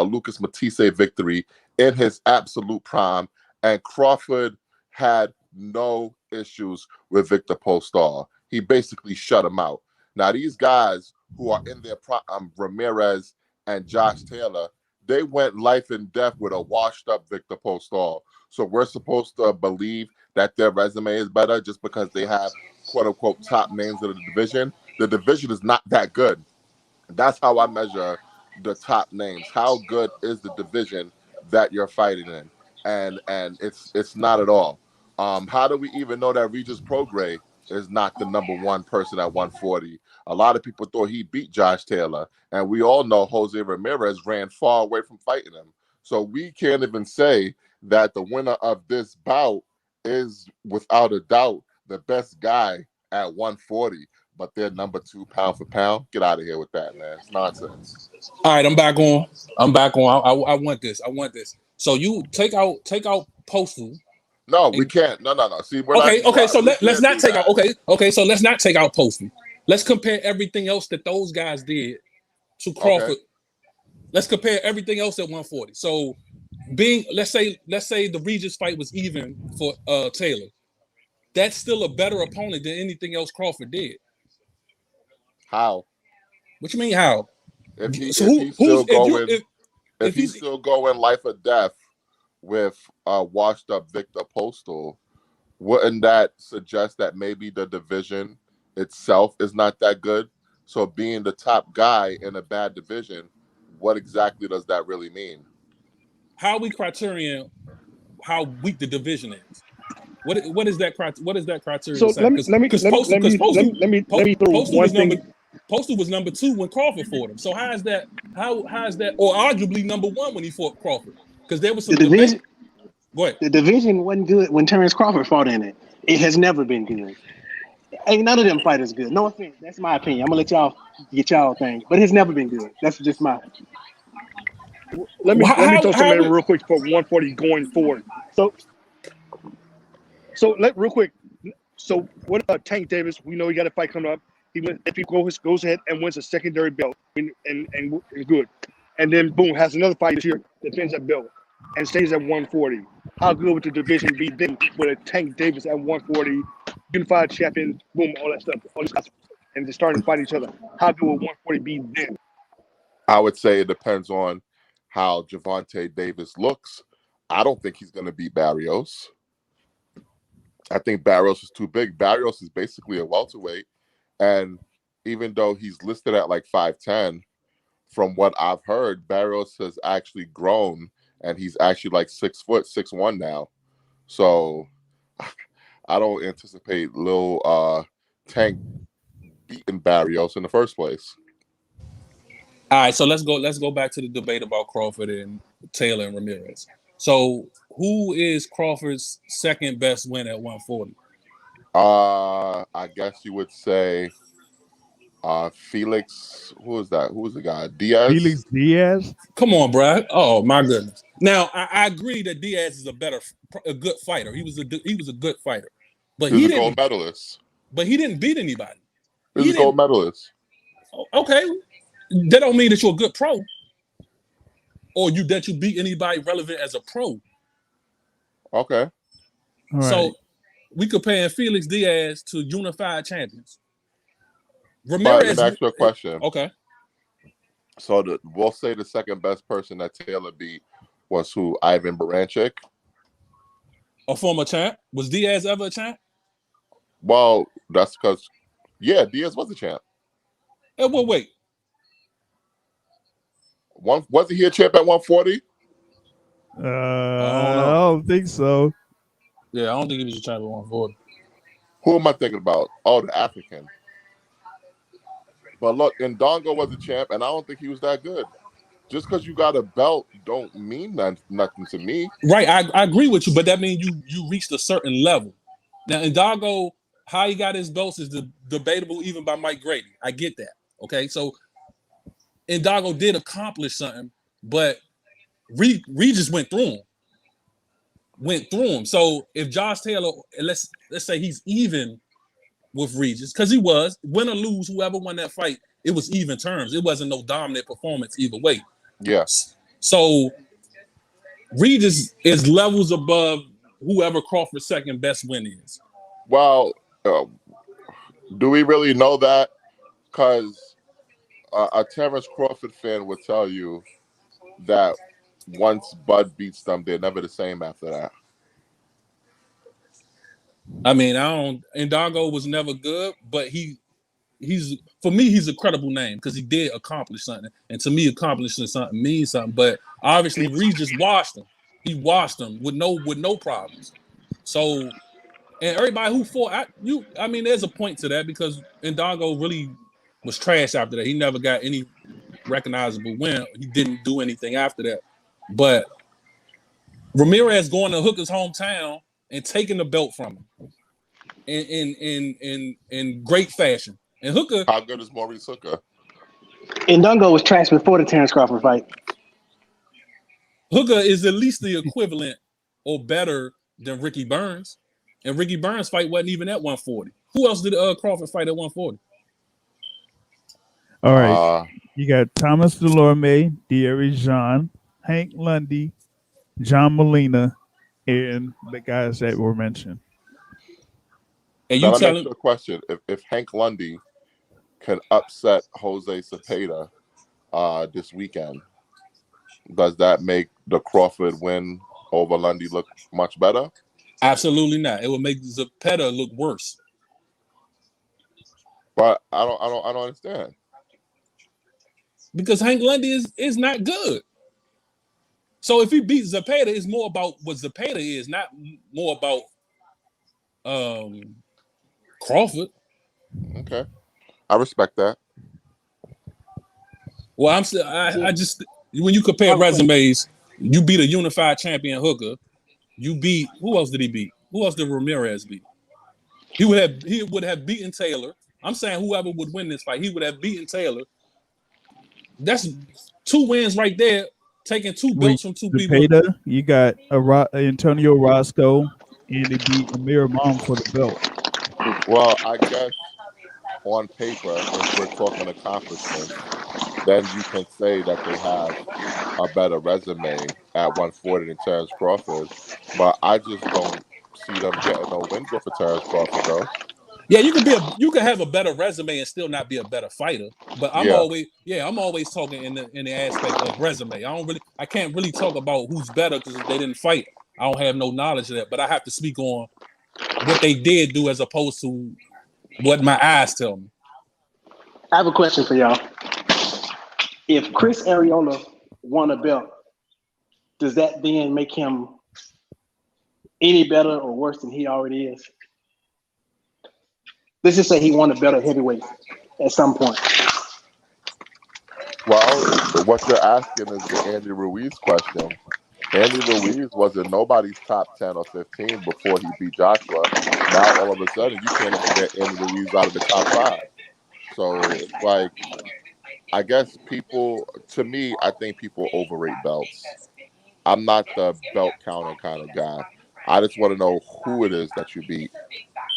S6: Lucas Matisse victory in his absolute prime, and Crawford had no issues with Victor Postol. He basically shut him out. Now, these guys who are in their prime, Ramirez and Josh Taylor, they went life and death with a washed-up Victor Postol. So we're supposed to believe that their resume is better just because they have quote-unquote top names of the division. The division is not that good. That's how I measure the top names. How good is the division that you're fighting in? And it's not at all. How do we even know that Regis Prograis is not the number 1 person at 140? A lot of people thought he beat Josh Taylor, and we all know Jose Ramirez ran far away from fighting him. So we can't even say that the winner of this bout is without a doubt the best guy at 140, but they're number 2 pound for pound. Get out of here with that, man. It's nonsense.
S5: All right, I'm back on. I want this. So you take out Postal.
S6: No, we can't. No. See,
S5: okay. So let's not take out. Okay. So let's not take out Postal. Let's compare everything else that those guys did to Crawford. Okay. Let's compare everything else at 140. So, let's say the Regis fight was even for Taylor. That's still a better opponent than anything else Crawford did.
S6: How?
S5: What you mean how?
S6: If he's still going life or death with washed up Victor Postal, wouldn't that suggest that maybe the division itself is not that good? So being the top guy in a bad division, what exactly does that really mean?
S5: How are we criterion how weak the division is? What is that criteria?
S2: So let me throw one thing.
S5: Postal was number 2 when Crawford fought him. So how is that, or arguably number 1 when he fought Crawford? Because there was some
S3: division.
S5: Go ahead.
S3: The division wasn't good when Terence Crawford fought in it. It has never been good. Ain't none of them fighters good. No offense. That's my opinion. I'm gonna let y'all get y'all thing, but it's never been good. That's just my.
S2: Let me throw
S5: How
S2: something in
S5: we,
S2: real quick for 140 going forward. So let real quick. So what about Tank Davis? We know he got a fight coming up. If he goes ahead and wins a secondary belt and good, and then boom has another fight this year, defends that belt and stays at 140. How good would the division be then with a Tank Davis at 140, unified champion, boom, all that stuff, and just starting to fight each other? How good would 140 be then?
S6: I would say it depends on how Gervonta Davis looks. I don't think he's going to beat Barrios. I think Barrios is too big. Barrios is basically a welterweight. And even though he's listed at like 5'10", from what I've heard, Barrios has actually grown and he's actually like 6 foot, 6'1" now. So I don't anticipate Lil Tank beating Barrios in the first place.
S5: all right, so let's go back to the debate about Crawford and Taylor and Ramirez. So who is Crawford's second best win at 140?
S6: I guess you would say Felix. Who was that? Who was the guy? Diaz.
S1: Felix Diaz.
S5: Come on, bro. Oh my goodness. Now I agree that Diaz is a good fighter. He was a good fighter, but
S6: He's a gold medalist.
S5: But he didn't beat anybody.
S6: He's a gold medalist.
S5: Okay, that don't mean that you're a good pro, or that you beat anybody relevant as a pro.
S6: Okay.
S1: All
S5: So
S1: right.
S5: we comparing Felix Diaz to unified champions.
S6: But
S5: Ramirez.
S6: let me ask you a question.
S5: Okay.
S6: So we'll say the second best person that Taylor beat was who? Ivan Baranchyk?
S5: A former champ. Was Diaz ever a champ?
S6: Well, that's because, yeah, Diaz was a champ.
S5: Well, wait.
S6: Wasn't he a champ at 140?
S1: I don't think so.
S5: Yeah, I don't think he was a champ at 140.
S6: Who am I thinking about? Oh, the African. But look, Ndongo was a champ, and I don't think he was that good. Just because you got a belt don't mean nothing to me.
S5: Right, I agree with you, but that means you reached a certain level. Now, Ndongo, how he got his belts is debatable even by Mike Grady. I get that. Okay, so Ndongo did accomplish something, but Regis went through him. So if Josh Taylor, let's say he's even with Regis, because he was, win or lose, whoever won that fight, it was even terms. It wasn't no dominant performance either way.
S6: Yes.
S5: So Regis is levels above whoever Crawford's second best win is.
S6: Well, do we really know that? Because a Terence Crawford fan would tell you that once Bud beats them, they're never the same after that.
S5: I mean, Ndongo was never good, but he's for me, he's a credible name because he did accomplish something. And to me, accomplishing something means something. But obviously, Regis washed him. He washed him with no problems. So, and everybody who fought, I mean, there's a point to that because Ndongo really was trash after that. He never got any recognizable win. He didn't do anything after that. But Ramirez going to Hooker's hometown and taking the belt from him in great fashion. And Hooker,
S6: how good is Maurice Hooker?
S3: Ndongo was trash before the Terence Crawford fight.
S5: Hooker is at least the equivalent or better than Ricky Burns. And Ricky Burns' fight wasn't even at 140. Who else did Crawford fight at 140?
S1: All right. You got Thomas Delorme, Nery Jean, Hank Lundy, John Molina, and the guys that were mentioned.
S5: And
S6: now, let me ask you a question. If Hank Lundy can upset Jose Cepeda this weekend, does that make the Crawford win over Lundy look much better?
S5: Absolutely not. It will make Cepeda look worse.
S6: But I don't understand.
S5: Because Hank Lundy is not good. So if he beats Cepeda, it's more about what Cepeda is, not more about Crawford.
S6: Okay, I respect that.
S5: Well, I just when you compare resumes, you beat a unified champion Hooker. You beat who else did he beat? Who else did Ramirez beat? He would have beaten Taylor. I'm saying whoever would win this fight, he would have beaten Taylor. That's 2 wins right there, taking 2 belts from 2 people.
S1: Zepeda, you got Antonio Roscoe, and they beat Amir Imam for the belt.
S6: Well, I guess on paper, if we're talking accomplishments, then you can say that they have a better resume at 140 than Terence Crawford. But I just don't see them getting no wins off of Terence Crawford, though.
S5: Yeah, you can have a better resume and still not be a better fighter. But I'm always talking in the aspect of resume. I can't really talk about who's better because they didn't fight. I don't have no knowledge of that, but I have to speak on what they did do as opposed to what my eyes tell me.
S3: I have a question for y'all. If Chris Arreola won a belt, does that then make him any better or worse than he already is? Let's just say he won a belt at heavyweight at some point.
S6: Well, what you're asking is the Andy Ruiz question. Andy Ruiz was in nobody's top 10 or 15 before he beat Joshua. Now, all of a sudden, you can't even get Andy Ruiz out of the top 5. So, like, I guess I think people overrate belts. I'm not the belt counter kind of guy. I just want to know who it is that you beat,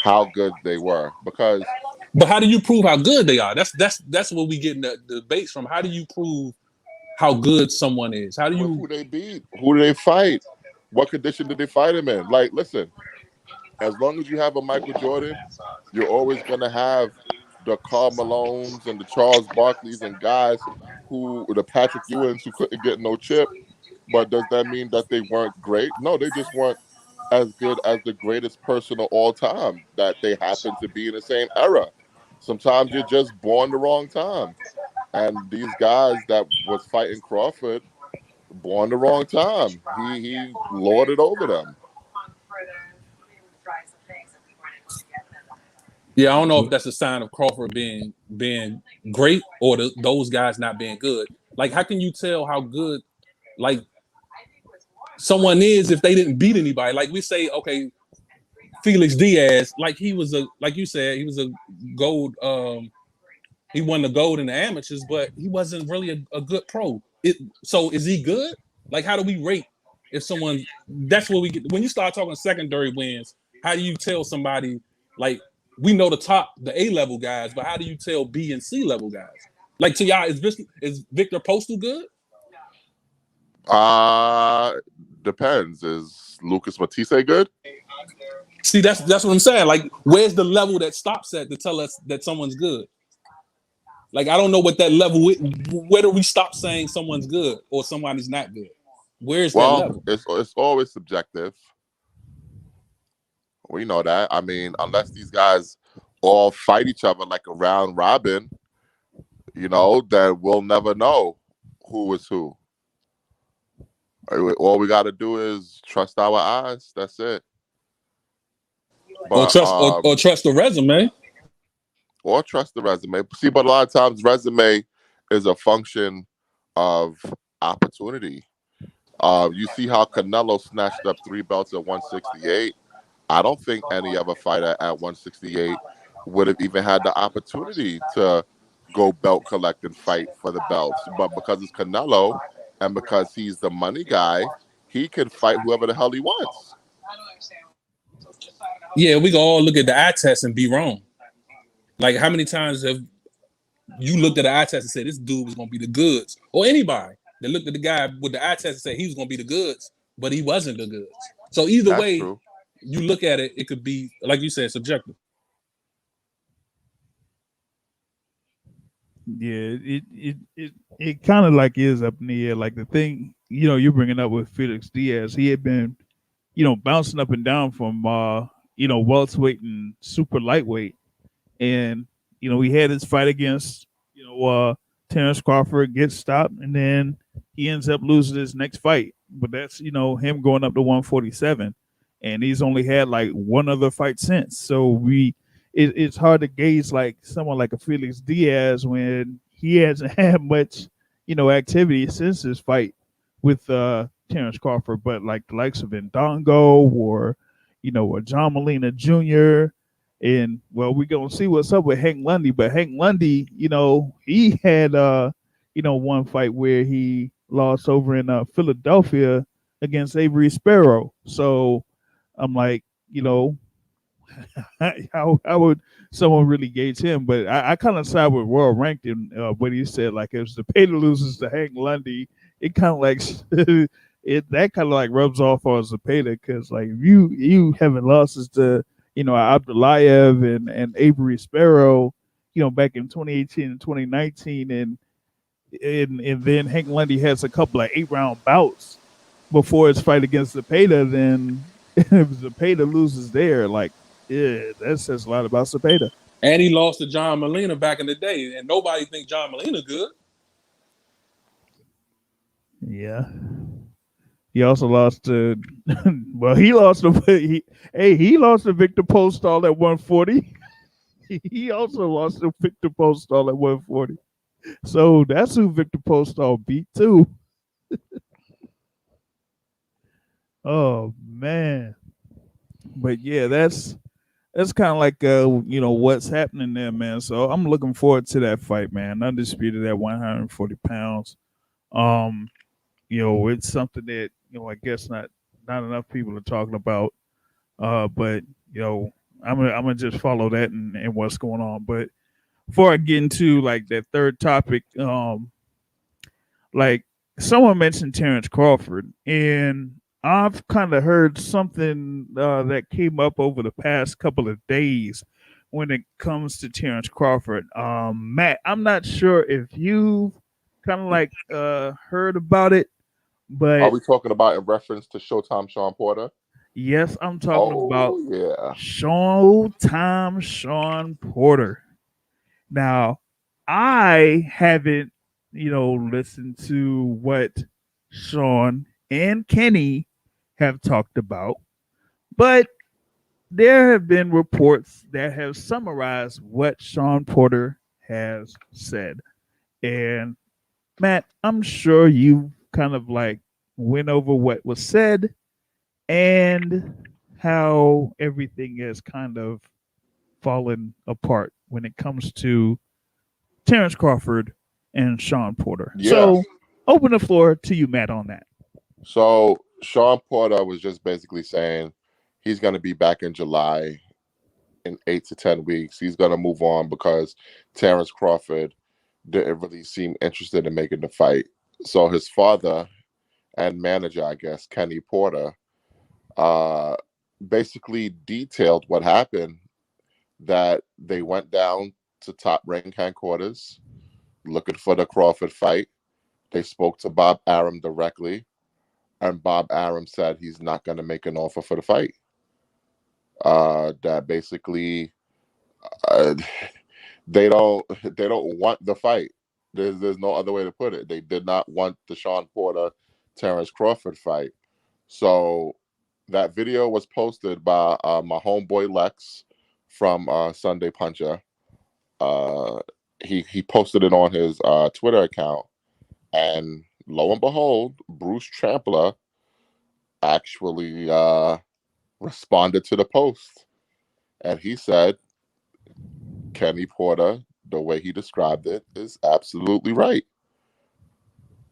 S6: how good they were, because.
S5: But how do you prove how good they are? That's what we get in the debates from. How do you prove how good someone is? How do you?
S6: Who they beat? Who do they fight? What condition did they fight him in? Like, listen, as long as you have a Michael Jordan, you're always gonna have the Karl Malones and the Charles Barkleys and guys the Patrick Ewings who couldn't get no chip. But does that mean that they weren't great? No, they just weren't as good as the greatest person of all time that they happen to be in the same era. Sometimes you're just born the wrong time. And these guys that was fighting Crawford, born the wrong time. He lorded over them.
S5: Yeah, I don't know if that's a sign of Crawford being great or those guys not being good. Like, how can you tell how good, like, someone is if they didn't beat anybody? Like, we say, okay, Felix Diaz, like you said, he was a gold. He won the gold in the amateurs, but he wasn't really a good pro. So is he good? Like, how do we rate if someone? That's what we get when you start talking secondary wins. How do you tell somebody, like, we know the A-level guys, but how do you tell B and C-level guys? Like, to y'all, is Victor Postal good?
S6: Depends. Is Lucas Matisse good?
S5: See, that's what I'm saying. Like, where's the level that stops at to tell us that someone's good? Like, I don't know what that level is. Where do we stop saying someone's good or somebody's not good? Where's that level?
S6: It's always subjective. We know that. I mean, unless these guys all fight each other like a round robin, then we'll never know who is who. All we got to do is trust our eyes. That's it. But,
S5: or trust the resume.
S6: Or trust the resume. See, but a lot of times resume is a function of opportunity. You see how Canelo snatched up 3 belts at 168. I don't think any other fighter at 168 would have even had the opportunity to go belt collect and fight for the belts. But because it's Canelo and because he's the money guy, he can fight whoever the hell he wants.
S5: Yeah, we can all look at the eye test and be wrong. Like, how many times have you looked at the eye test and said this dude was going to be the goods? Or anybody that looked at the guy with the eye test and said he was going to be the goods, but he wasn't the goods. So either way, true. You look at it, it could be, like you said, subjective.
S1: Yeah, it kind of like is up in the air. Like the thing, you're bringing up with Felix Diaz, he had been, bouncing up and down from, welterweight and super lightweight. And, he had his fight against, Terence Crawford, gets stopped, and then he ends up losing his next fight. But that's, him going up to 147. And he's only had like one other fight since. So it's hard to gauge like someone like a Felix Diaz when he hasn't had much, activity since his fight with Terence Crawford. But like the likes of Ndongo or, or John Molina Jr., And well, we're gonna see what's up with Hank Lundy. But Hank Lundy, he had one fight where he lost over in Philadelphia against Avery Sparrow. So I'm like, how would someone really gauge him? But I kind of side with Royal Rankin when he said like if Zepeda loses to Hank Lundy, it kind of like that kind of like rubs off on Zepeda because like if you having losses to Abdulayev and Avery Sparrow, back in 2018 and 2019, and then Hank Lundy has a couple of 8-round bouts before his fight against Zepeda, then if Zepeda loses there, like, yeah, that says a lot about Zepeda.
S5: And he lost to John Molina back in the day, and nobody think John Molina good.
S1: Yeah. He also lost to well, he lost to he lost to Victor Postol at 140. He also lost to Victor Postol at 140. So that's who Victor Postol beat too. Oh man. But yeah, that's kind of like what's happening there, man. So I'm looking forward to that fight, man. Undisputed at 140 pounds. It's something that I guess not enough people are talking about. But I'm gonna just follow that and what's going on. But before I get into like that third topic, like someone mentioned Terence Crawford, and I've kind of heard something that came up over the past couple of days when it comes to Terence Crawford. Matt, I'm not sure if you kind of like heard about it, but
S6: Are we talking about in reference to Showtime Sean Porter?
S1: yes, I'm talking about
S6: yeah.
S1: Showtime Sean Porter. Now, I haven't, listened to what Sean and Kenny have talked about, but there have been reports that have summarized what Sean Porter has said. And Matt, I'm sure you kind of like went over what was said and how everything has kind of fallen apart when it comes to Terence Crawford and Sean Porter.
S6: Yeah.
S1: So open the floor to you, Matt, on that.
S6: So Sean Porter was just basically saying he's going to be back in July in 8 to 10 weeks. He's going to move on because Terence Crawford didn't really seem interested in making the fight. So his father and manager, I guess, Kenny Porter, basically detailed what happened, that they went down to Top Rank headquarters looking for the Crawford fight. They spoke to Bob Arum directly, and Bob Arum said he's not going to make an offer for the fight. That basically they don't want the fight. There's no other way to put it. They did not want the Sean Porter Terence Crawford fight. So that video was posted by my homeboy Lex from Sunday Puncher. He posted it on his Twitter account, and lo and behold, Bruce Trampler actually responded to the post, and he said Kenny Porter, the way he described it, is absolutely right.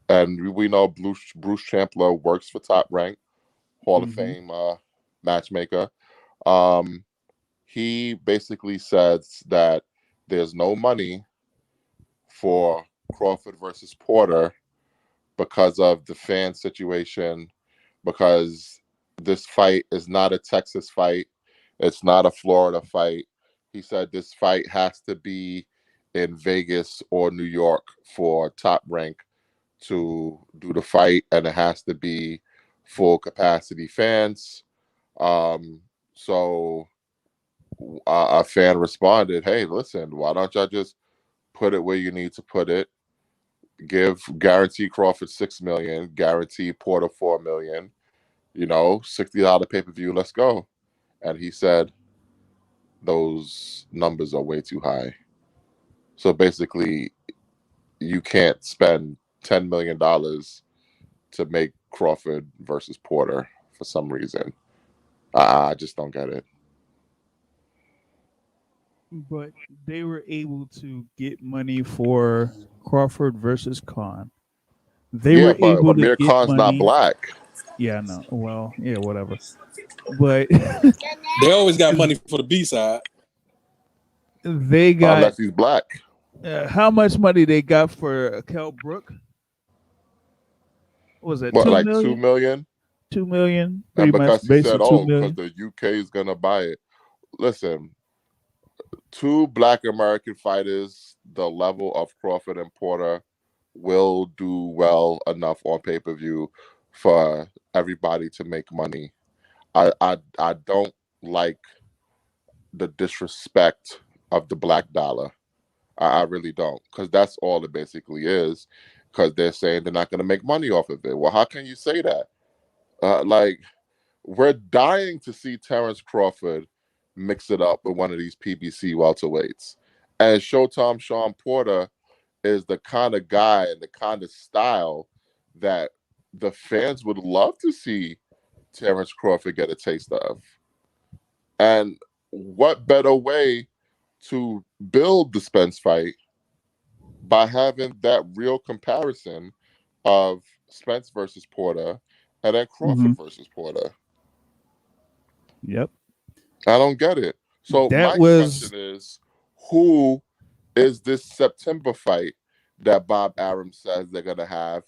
S6: And we know Bruce Trampler works for Top Rank, Hall of Fame matchmaker. He basically says that there's no money for Crawford versus Porter because of the fan situation, because this fight is not a Texas fight. It's not a Florida fight. He said this fight has to be in Vegas or New York for Top Rank to do the fight, and it has to be full capacity fans. So a fan responded, hey, listen, why don't y'all just put it where you need to put it? Guarantee Crawford $6 million, guarantee Porter $4 million, $60 pay-per-view, let's go. And he said those numbers are way too high. So basically, you can't spend $10 million to make Crawford versus Porter for some reason. I just don't get it.
S1: but they were able to get money for Crawford versus Khan. They
S6: Yeah,
S1: were
S6: but
S1: able to
S6: Amir
S1: get
S6: Khan's not
S1: money.
S6: black.
S1: Yeah, no. Well, yeah, whatever. But
S5: They always got money for the B side.
S1: they got
S6: Unless he's black.
S1: how much money they got for Kel Brook? What was that
S6: What,
S1: two
S6: like 2
S1: million?
S6: million?
S1: 2 million,
S6: And
S1: pretty much,
S6: because he said,
S1: basically two
S6: oh, because
S1: million.
S6: the UK is gonna buy it. Listen, two black American fighters, the level of Crawford and Porter, will do well enough on pay-per-view for everybody to make money. I don't like the disrespect of the black dollar. I really don't, because that's all it basically is. Because they're saying they're not going to make money off of it. Well, how can you say that? Like, we're dying to see Terence Crawford mix it up with one of these PBC welterweights. And Showtime Sean Porter is the kind of guy and the kind of style that the fans would love to see Terence Crawford get a taste of. And what better way to build the Spence fight by having that real comparison of Spence versus Porter and then
S1: Hmm.
S6: Crawford versus Porter?
S1: Yep.
S6: I don't get it. So
S1: That
S6: my
S1: was
S6: question is, who is this September fight that Bob Arum says they're going to have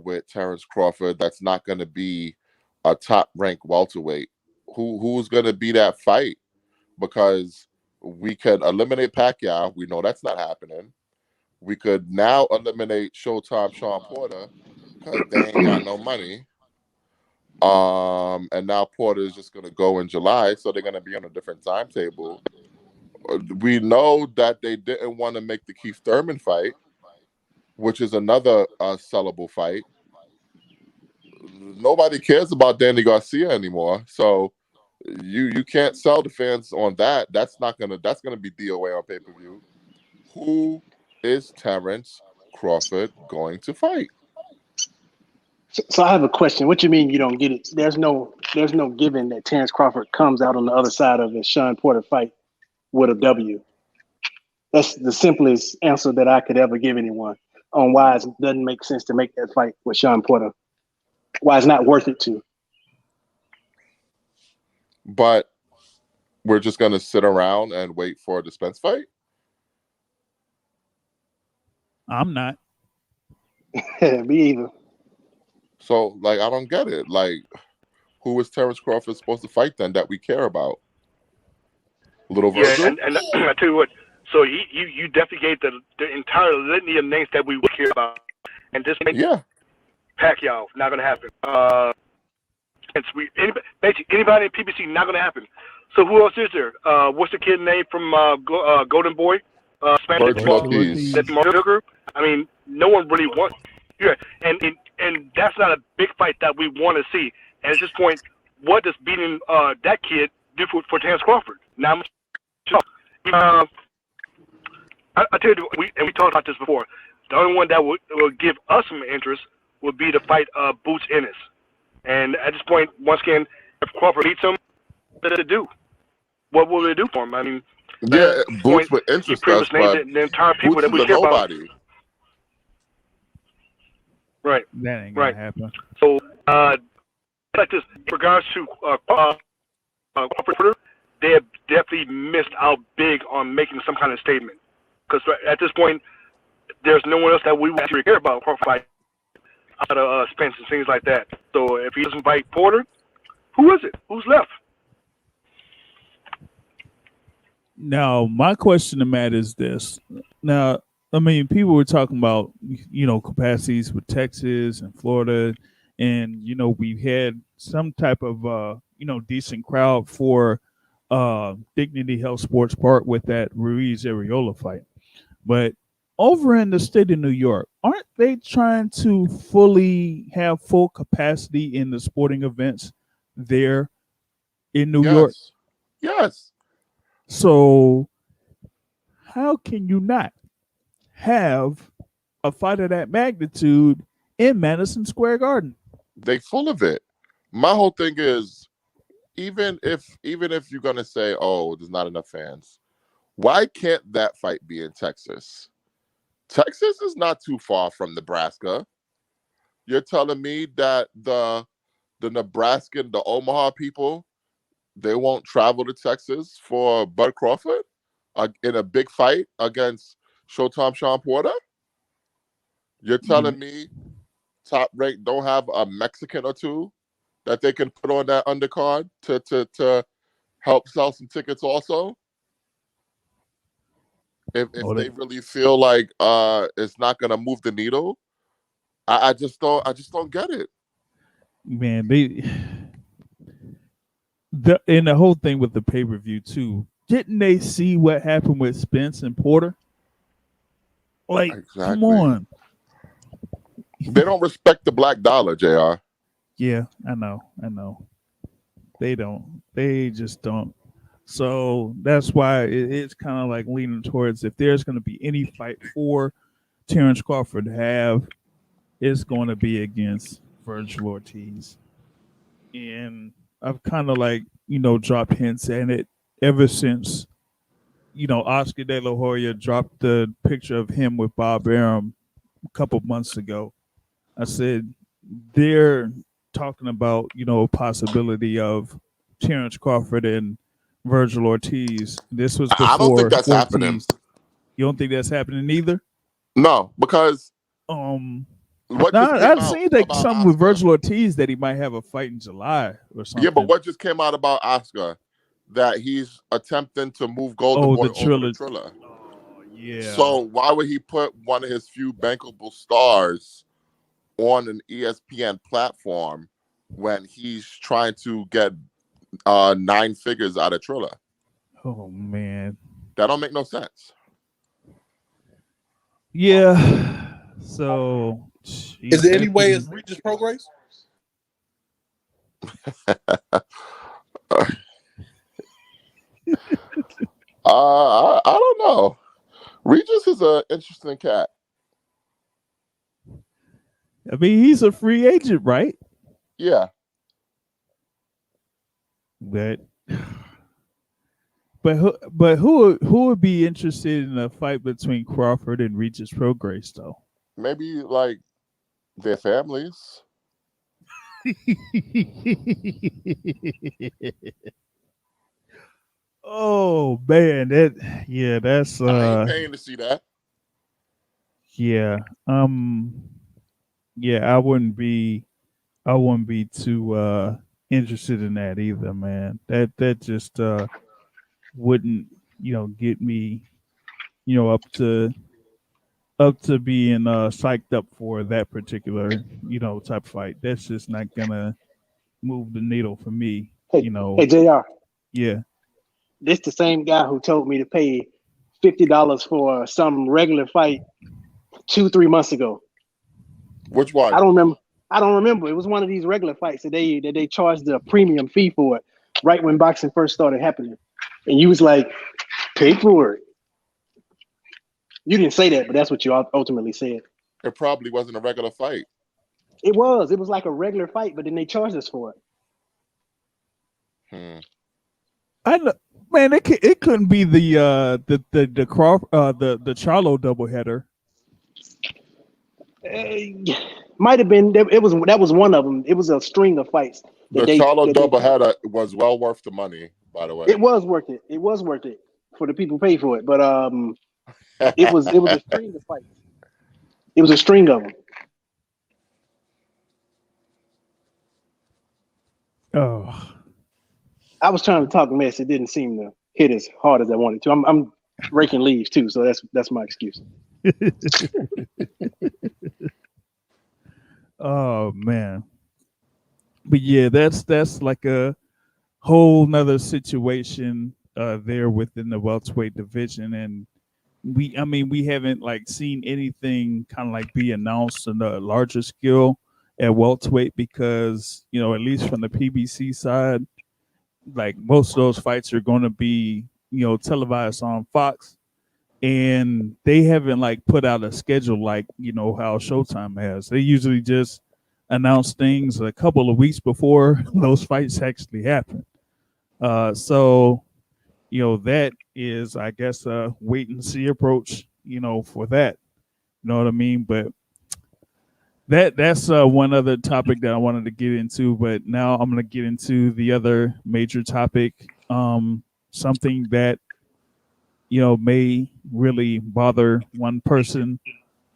S6: with Terence Crawford that's not going to be a top-ranked welterweight? Who's going to be that fight? Because we could eliminate Pacquiao. We know that's not happening. We could now eliminate Showtime Sean Porter because they ain't got no money. And now Porter is just going to go in July, so they're going to be on a different timetable. We know that they didn't want to make the Keith Thurman fight, which is another sellable fight. Nobody cares about Danny Garcia anymore, so you can't sell the fans on that. That's gonna be DOA on pay-per-view. Who is Terence Crawford going to fight?
S3: So I have a question. What you mean you don't get it? There's no given that Terence Crawford comes out on the other side of the Sean Porter fight with a W. That's the simplest answer that I could ever give anyone on why it doesn't make sense to make that fight with Sean Porter. Why it's not worth it to.
S6: But we're just gonna sit around and wait for a dispense fight.
S1: I'm not.
S3: Me either.
S6: So, like, I don't get it. Like, who is Terence Crawford supposed to fight then that we care about? Little
S2: Yeah,
S6: Virgil?
S2: and I tell you what. So you definitely gave the entire litany of names that we would care about, and this makes
S6: Yeah.
S2: Pacquiao not gonna happen. Basically anybody in PBC not gonna happen. So who else is there? What's the kid name from Golden Boy? Spanish
S6: Virgil
S2: ball.
S6: Ortiz.
S2: That Mario group. I mean, no one really wants. Yeah, and that's not a big fight that we want to see. And at this point, what does beating that kid do for Terence Crawford? Now, I tell you, we talked about this before. The only one that will give us some interest would be the fight Boots Ennis. And at this point, once again, if Crawford beats him, what does it do? What will it do for him? I mean,
S6: Yeah, Boots would
S2: you
S6: interest
S2: pretty
S6: us,
S2: much named
S6: but
S2: the entire people
S6: Boots
S2: that
S6: is
S2: we
S6: a
S2: care about.
S6: nobody.
S2: Right.
S1: That ain't gonna happen.
S2: So, like this, in regards to Crawford, they have definitely missed out big on making some kind of statement. Because at this point, there's no one else that we actually care about Crawford out of Spence and things like that. So if he doesn't fight Porter, who is it? Who's left?
S1: Now, my question to Matt is this. Now, I mean, people were talking about, capacities with Texas and Florida, and, we've had some type of, decent crowd for Dignity Health Sports Park with that Ruiz Areola fight. But over in the state of New York, aren't they trying to fully have full capacity in the sporting events there in New York?
S6: Yes.
S1: So how can you not have a fight of that magnitude in Madison Square Garden?
S6: They full of it. My whole thing is, even if you're gonna say, oh, there's not enough fans, Why can't that fight be in Texas? Texas is not too far from Nebraska. You're telling me that the Nebraskan, the Omaha people, they won't travel to Texas for Bud Crawford in a big fight against Showtime Sean Porter? You're telling me Top Rank don't have a Mexican or two that they can put on that undercard to help sell some tickets also? If they really feel like it's not gonna move the needle, I just don't get it.
S1: Man, and the whole thing with the pay-per-view too. Didn't they see what happened with Spence and Porter? Like,
S6: Exactly.
S1: come on.
S6: They don't respect the black dollar, JR.
S1: Yeah, I know. They don't. They just don't. So that's why it's kind of like leaning towards, if there's going to be any fight for Terence Crawford to have, it's going to be against Virgil Ortiz. And I've kind of like, dropped hints at it ever since, Oscar De La Hoya dropped the picture of him with Bob Arum a couple months ago. I said, they're talking about, a possibility of Terence Crawford and Virgil Ortiz. This was before
S6: I don't think that's
S1: Ortiz.
S6: happening.
S1: You don't think that's happening either?
S6: No, because
S1: I've seen like something with Virgil Ortiz that he might have a fight in July or something.
S6: Yeah, but what just came out about Oscar? That he's attempting to move Golden Boy over to Triller.
S1: Oh, yeah.
S6: So why would he put one of his few bankable stars on an ESPN platform when he's trying to get 9 figures out of Triller?
S1: Oh man,
S6: that don't make no sense.
S1: Yeah. So,
S5: is there any way it's Regis Prograis?
S6: I don't know. Regis is an interesting cat.
S1: I mean, he's a free agent, right?
S6: Yeah.
S1: But who would be interested in a fight between Crawford and Regis Prograis, though?
S6: Maybe like their families.
S1: Oh man, that's
S6: I ain't paying to see that.
S1: Yeah. Yeah, I wouldn't be too interested in that either, man. That just wouldn't, get me, up to being psyched up for that particular, type fight. That's just not gonna move the needle for me.
S3: Hey, hey JR.
S1: Yeah.
S3: This the same guy who told me to pay $50 for some regular fight 2-3 months ago.
S6: Which one?
S3: I don't remember. It was one of these regular fights that they charged a premium fee for it right when boxing first started happening. And you was like, pay for it. You didn't say that, but that's what you ultimately said.
S6: It probably wasn't a regular fight.
S3: It was. It was like a regular fight, but then they charged us for
S6: it.
S1: I know, man. It couldn't be the Charlo doubleheader.
S3: Might have been. That was one of them. It was a string of fights.
S6: The Charlo doubleheader was well worth the money, by the way.
S3: It was worth it. It was worth it for the people who pay for it. But it was a string of fights. It was a string of them.
S1: Oh,
S3: I was trying to talk mess. It didn't seem to hit as hard as I wanted to. I'm raking leaves too, so that's my excuse.
S1: Oh man, but yeah, that's like a whole nother situation there within the welterweight division, and we haven't like seen anything kind of like be announced on a larger scale at welterweight, because at least from the PBC side, like most of those fights are going to be televised on Fox, and they haven't like put out a schedule like how Showtime has. They usually just announce things a couple of weeks before those fights actually happen. So that is, I guess, a wait and see approach, for that. You know what I mean? But that's one other topic that I wanted to get into. But now I'm going to get into the other major topic, something that may really bother one person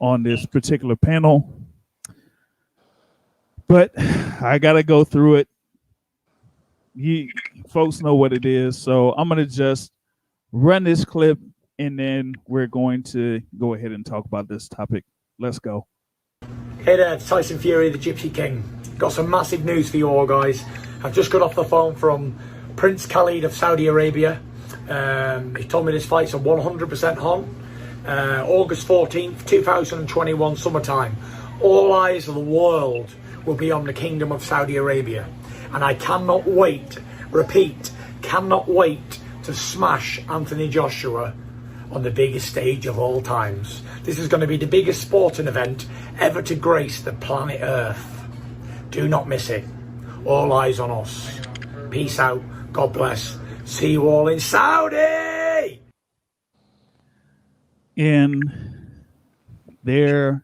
S1: on this particular panel. But I got to go through it. You folks know what it is, so I'm going to just run this clip, and then we're going to go ahead and talk about this topic. Let's go.
S7: Hey there, it's Tyson Fury, the Gypsy King. Got some massive news for you all, guys. I've just got off the phone from Prince Khalid of Saudi Arabia. He told me this fight's a 100% on. August 14th, 2021, summertime. All eyes of the world will be on the Kingdom of Saudi Arabia. And I cannot wait, repeat, cannot wait to smash Anthony Joshua on the biggest stage of all times. This is going to be the biggest sporting event ever to grace the planet Earth. Do not miss it. All eyes on us. Peace out. God bless. See you all in Saudi!
S1: And there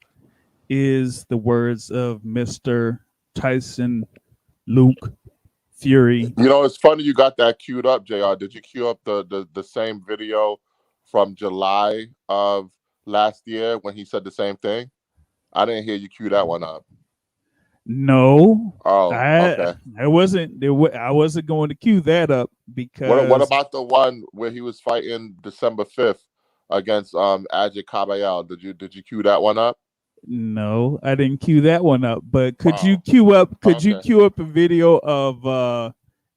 S1: is the words of Mr. Tyson Luke Fury.
S6: It's funny you got that queued up, JR. Did you queue up the same video from July of last year when he said the same thing? I didn't hear you queue that one up.
S1: No.
S6: Oh, okay.
S1: I wasn't going to queue that up because
S6: What about the one where he was fighting December 5th against Ajit Kabayel? Did you queue that one up?
S1: No, I didn't queue that one up. But could you queue up a video of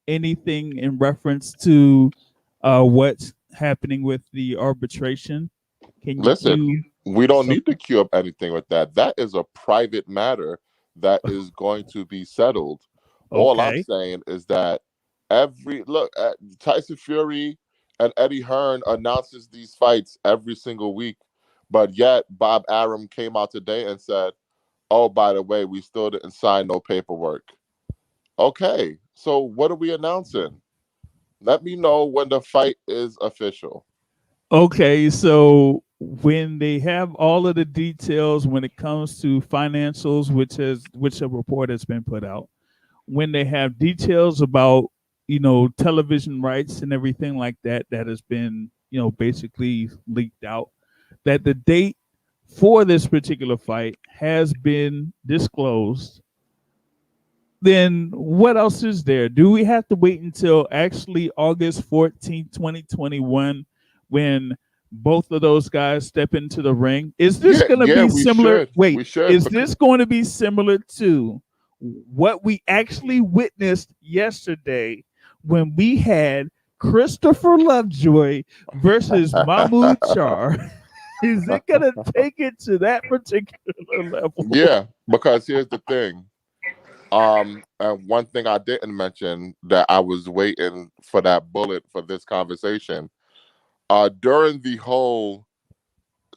S1: anything in reference to what's happening with the arbitration? Can you
S6: Listen, we don't need to queue up anything with that. That is a private matter that is going to be settled. Okay. All I'm saying is that Tyson Fury and Eddie Hearn announces these fights every single week, but yet Bob Arum came out today and said, "Oh, by the way, we still didn't sign no paperwork." Okay, so what are we announcing? Let me know when the fight is official.
S1: Okay, so when they have all of the details when it comes to financials, which a report has been put out, when they have details about television rights and everything like that has been basically leaked out, that the date for this particular fight has been disclosed, then what else is there? Do we have to wait until actually August 14th, 2021 when both of those guys step into the ring? Is this going to be similar? Is this going to be similar to what we actually witnessed yesterday when we had Christopher Lovejoy versus Mahmoud Char? Is it going to take it to that particular level?
S6: Yeah, because here's the thing. And one thing I didn't mention that I was waiting for that bullet for this conversation. During the whole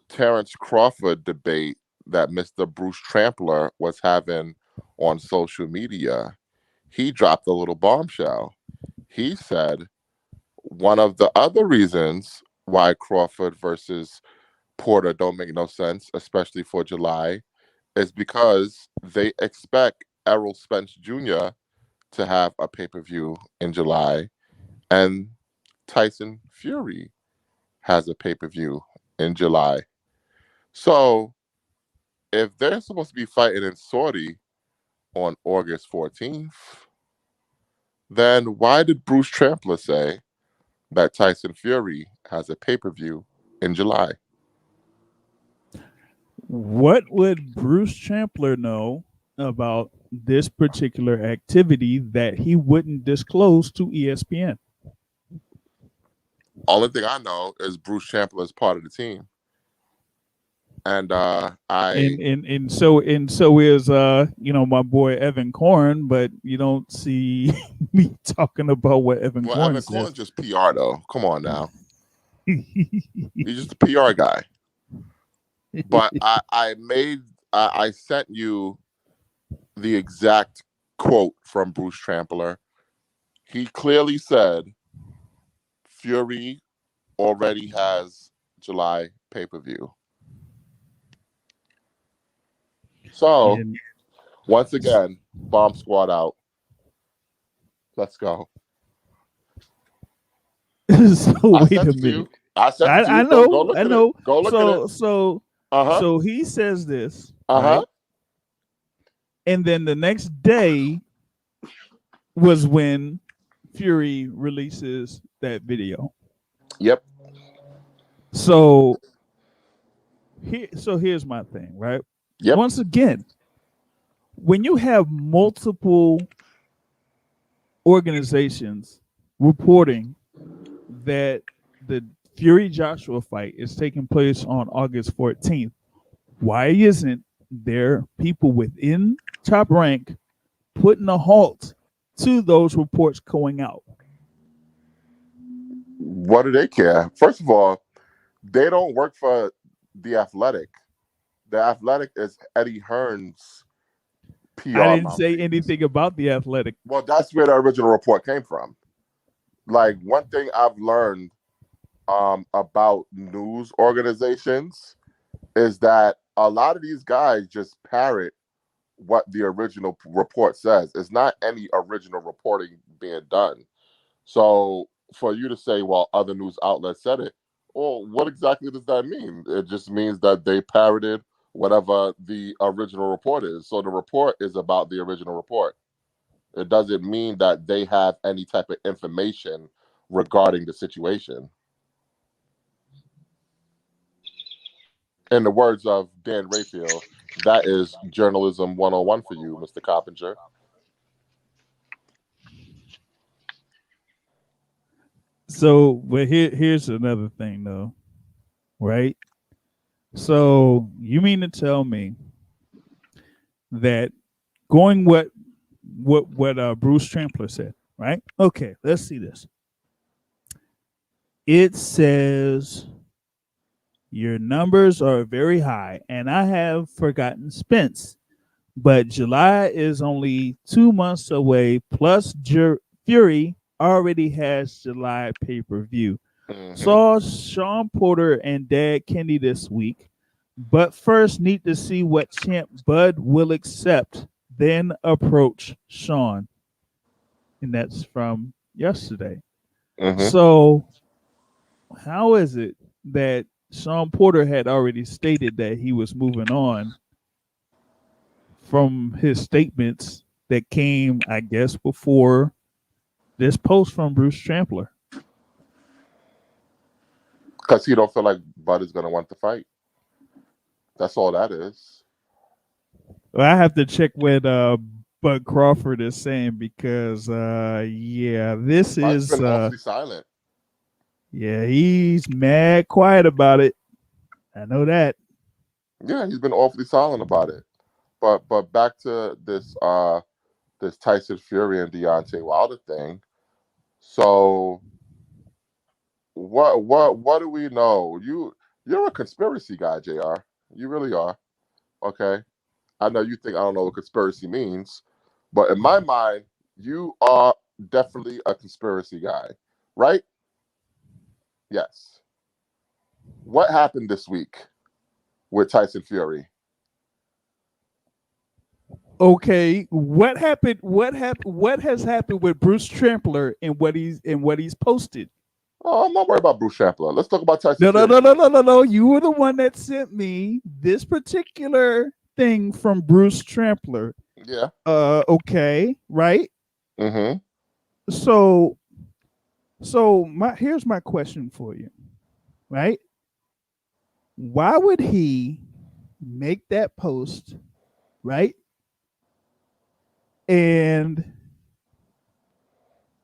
S6: Terence Crawford debate that Mr. Bruce Trampler was having on social media, he dropped a little bombshell. He said one of the other reasons why Crawford versus Porter don't make no sense, especially for July, is because they expect Errol Spence Jr. to have a pay-per-view in July, and Tyson Fury has a pay-per-view in July. So if they're supposed to be fighting in Saudi on August 14th, then why did Bruce Trampler say that Tyson Fury has a pay-per-view in July?
S1: What would Bruce Trampler know about this particular activity that he wouldn't disclose to ESPN?
S6: Only thing I know is Bruce Trampler is part of the team, and
S1: so is my boy Evan Korn, but you don't see me talking about what Evan Korn
S6: Evan
S1: says.
S6: Korn's just PR though. Come on now, he's just a PR guy. But I sent you the exact quote from Bruce Trampler. He clearly said Fury already has July pay-per-view. So,
S1: And
S6: once again, Bomb Squad out. Let's go.
S1: so
S6: I
S1: wait
S6: sent
S1: a
S6: it to you.
S1: minute.
S6: I sent it to you.
S1: I
S6: Go
S1: know,
S6: look
S1: I
S6: at
S1: know.
S6: it. Go look at it. Uh-huh.
S1: So he says this,
S6: Uh-huh.
S1: right? And then the next day was when Fury releases that video.
S6: Yep.
S1: So here's my thing, right?
S6: Yep.
S1: Once again, when you have multiple organizations reporting that the Fury Joshua fight is taking place on August 14th, why isn't there people within Top Rank putting a halt to those reports going out?
S6: What do they care? First of all, they don't work for The Athletic. The Athletic is Eddie Hearn's PR.
S1: I didn't say anything about The Athletic.
S6: Well, that's where the original report came from. Like, one thing I've learned about news organizations is that a lot of these guys just parrot what the original report says. It's not any original reporting being done. So for you to say, well, other news outlets said it, well, what exactly does that mean? It just means that they parroted whatever the original report is. So the report is about the original report. It doesn't mean that they have any type of information regarding the situation. In the words of Dan Rayfield, that is journalism 101 for you, Mr. Coppinger.
S1: So, but here's another thing, though, right? So, you mean to tell me that going what Bruce Trampler said, right? Okay, let's see this. It says your numbers are very high, and I have forgotten Spence, but July is only 2 months away. Plus, Fury already has July pay-per-view. Saw Sean Porter and Dad Kenny this week, but first need to see what champ Bud will accept, then approach Sean. And that's from yesterday. So how is it that Sean Porter had already stated that he was moving on from his statements that came, I guess, before this post from Bruce Trampler?
S6: Because he don't feel like Bud is going to want to fight. That's all that is.
S1: Well, I have to check what Bud Crawford is saying because, yeah, this
S6: Bud's
S1: is
S6: been awfully silent.
S1: Yeah, he's mad quiet about it. I know that.
S6: Yeah, he's been awfully silent about it. But back to this this Tyson Fury and Deontay Wilder thing. So what do we know? You're a conspiracy guy, JR. You really are. Okay. I know you think I don't know what conspiracy means, but in my mind, you are definitely a conspiracy guy, right? Yes. What happened this week with Tyson Fury?
S1: Okay, what happened? What has happened with Bruce Trampler and what he's posted?
S6: Oh, I'm not worried about Bruce Trampler. Let's talk about Tyson Fury.
S1: No. You were the one that sent me this particular thing from Bruce Trampler.
S6: Yeah.
S1: Okay, right?
S6: Mm-hmm.
S1: So here's my question for you, right? Why would he make that post, right? And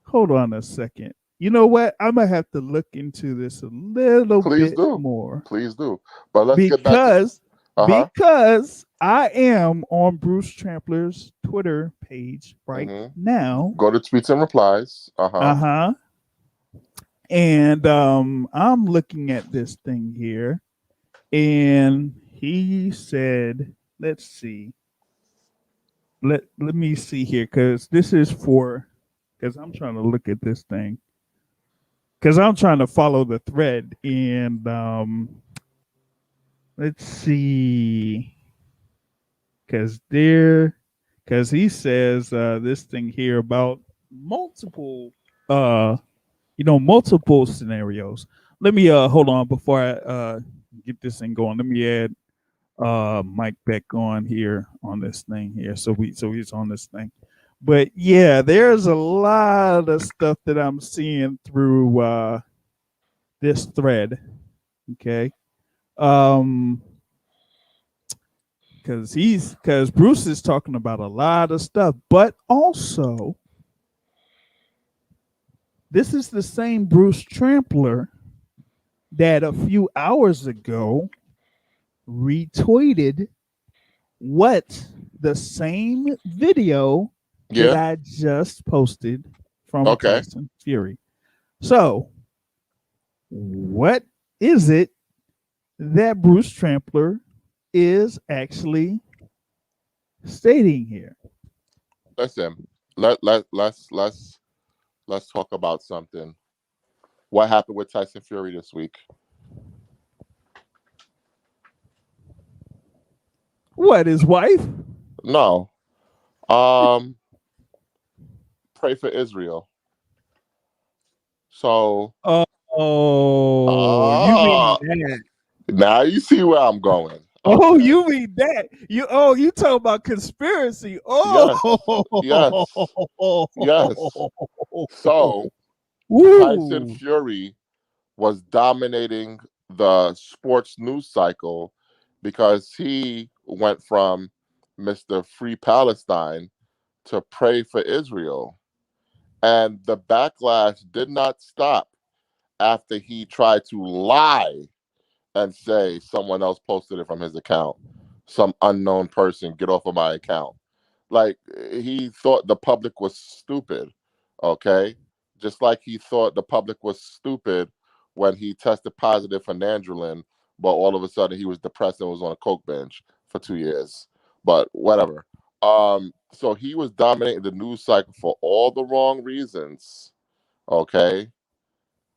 S1: hold on a second. You know what? I'm gonna have to look into this a little bit more.
S6: Please do. But let's get back to
S1: because I am on Bruce Trampler's Twitter page right now.
S6: Go to tweets and replies.
S1: And I'm looking at this thing here, and he said, let's see. Let me see here, because this is because I'm trying to look at this thing. because I'm trying to follow the thread, and let's see, because he says this thing here about multiple multiple scenarios. Let me hold on before I get this thing going. Let me add Mike back on here on this thing here, so he's on this thing. But yeah, there's a lot of stuff that I'm seeing through this thread. Okay. Because Bruce is talking about a lot of stuff, but also this is the same Bruce Trampler that a few hours ago retweeted the same video that I just posted from Tyson Fury. So, what is it that Bruce Trampler is actually stating here?
S6: Listen, let's talk about something. What happened with Tyson Fury this week?
S1: What, his wife?
S6: No. Pray for Israel. So.
S1: You mean that?
S6: Now you see where I'm going.
S1: Oh, you mean that? You talk about conspiracy. Oh,
S6: yes. So Tyson Fury was dominating the sports news cycle because he went from Mr. Free Palestine to pray for Israel. And the backlash did not stop after he tried to lie and say someone else posted it from his account. Some unknown person, get off of my account. Like, he thought the public was stupid, okay? Just like he thought the public was stupid when he tested positive for nandrolone, but all of a sudden he was depressed and was on a coke bench for 2 years. But whatever. So he was dominating the news cycle for all the wrong reasons, okay?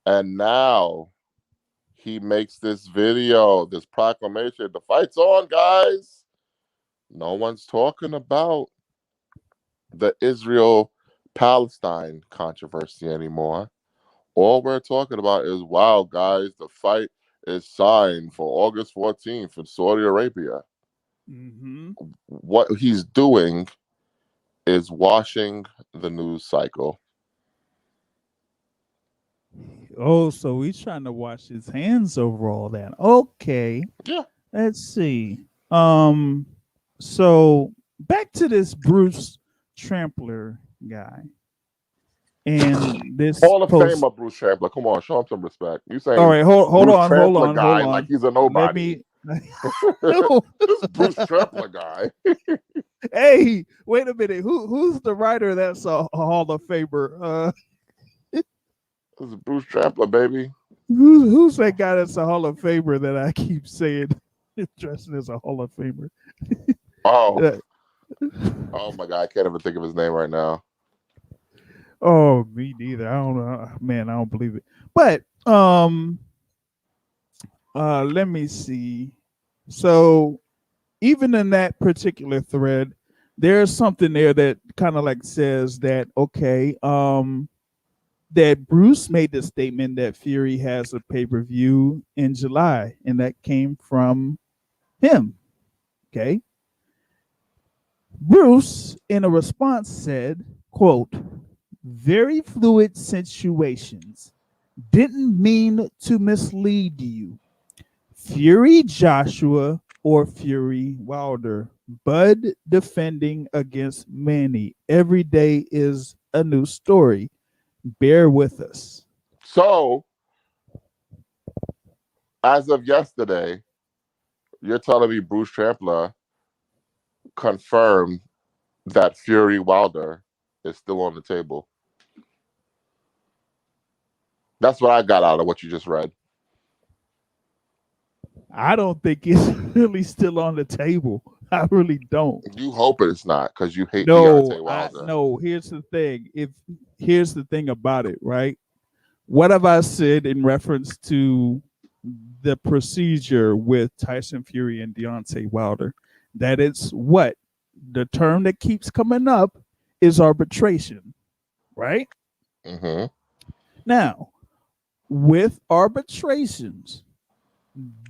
S6: And now he makes this video, this proclamation. The fight's on, guys. No one's talking about the Israel-Palestine controversy anymore. All we're talking about is, wow, guys, the fight is signed for August 14th in Saudi Arabia.
S1: Mm-hmm.
S6: What he's doing is washing the news cycle.
S1: Oh, so he's trying to wash his hands over all that. Okay.
S6: Yeah.
S1: Let's see. So back to this Bruce Trampler guy. And this
S6: Hall of Famer Bruce Trampler. Come on, show him some respect. You saying
S1: all right, hold on.
S6: Like he's a nobody. This Bruce Trampler guy.
S1: Hey, wait a minute. Who's the writer that's a Hall of Famer?
S6: This is Bruce Trampler, baby.
S1: Who's that guy that's a Hall of Famer that I keep saying dressing as a Hall of Famer?
S6: Oh my God, I can't even think of his name right now.
S1: Oh, me neither. I don't know. Man, I don't believe it. But let me see. So even in that particular thread, there's something there that kind of like says that, okay, that Bruce made the statement that Fury has a pay-per-view in July, and that came from him. Okay. Bruce, in a response, said, quote, "Very fluid situations. Didn't mean to mislead you. Fury Joshua or Fury Wilder. Bud defending against Manny. Every day is a new story. Bear with us."
S6: So, as of yesterday, you're telling me Bruce Trampler confirmed that Fury Wilder is still on the table. That's what I got out of what you just read.
S1: I don't think it's really still on the table. I really don't.
S6: You hope it's not because you hate Deontay Wilder.
S1: No, here's the thing. Here's the thing about it, right? What have I said in reference to the procedure with Tyson Fury and Deontay Wilder? That it's what? The term that keeps coming up is arbitration, right?
S6: Mm-hmm.
S1: Now, with arbitrations,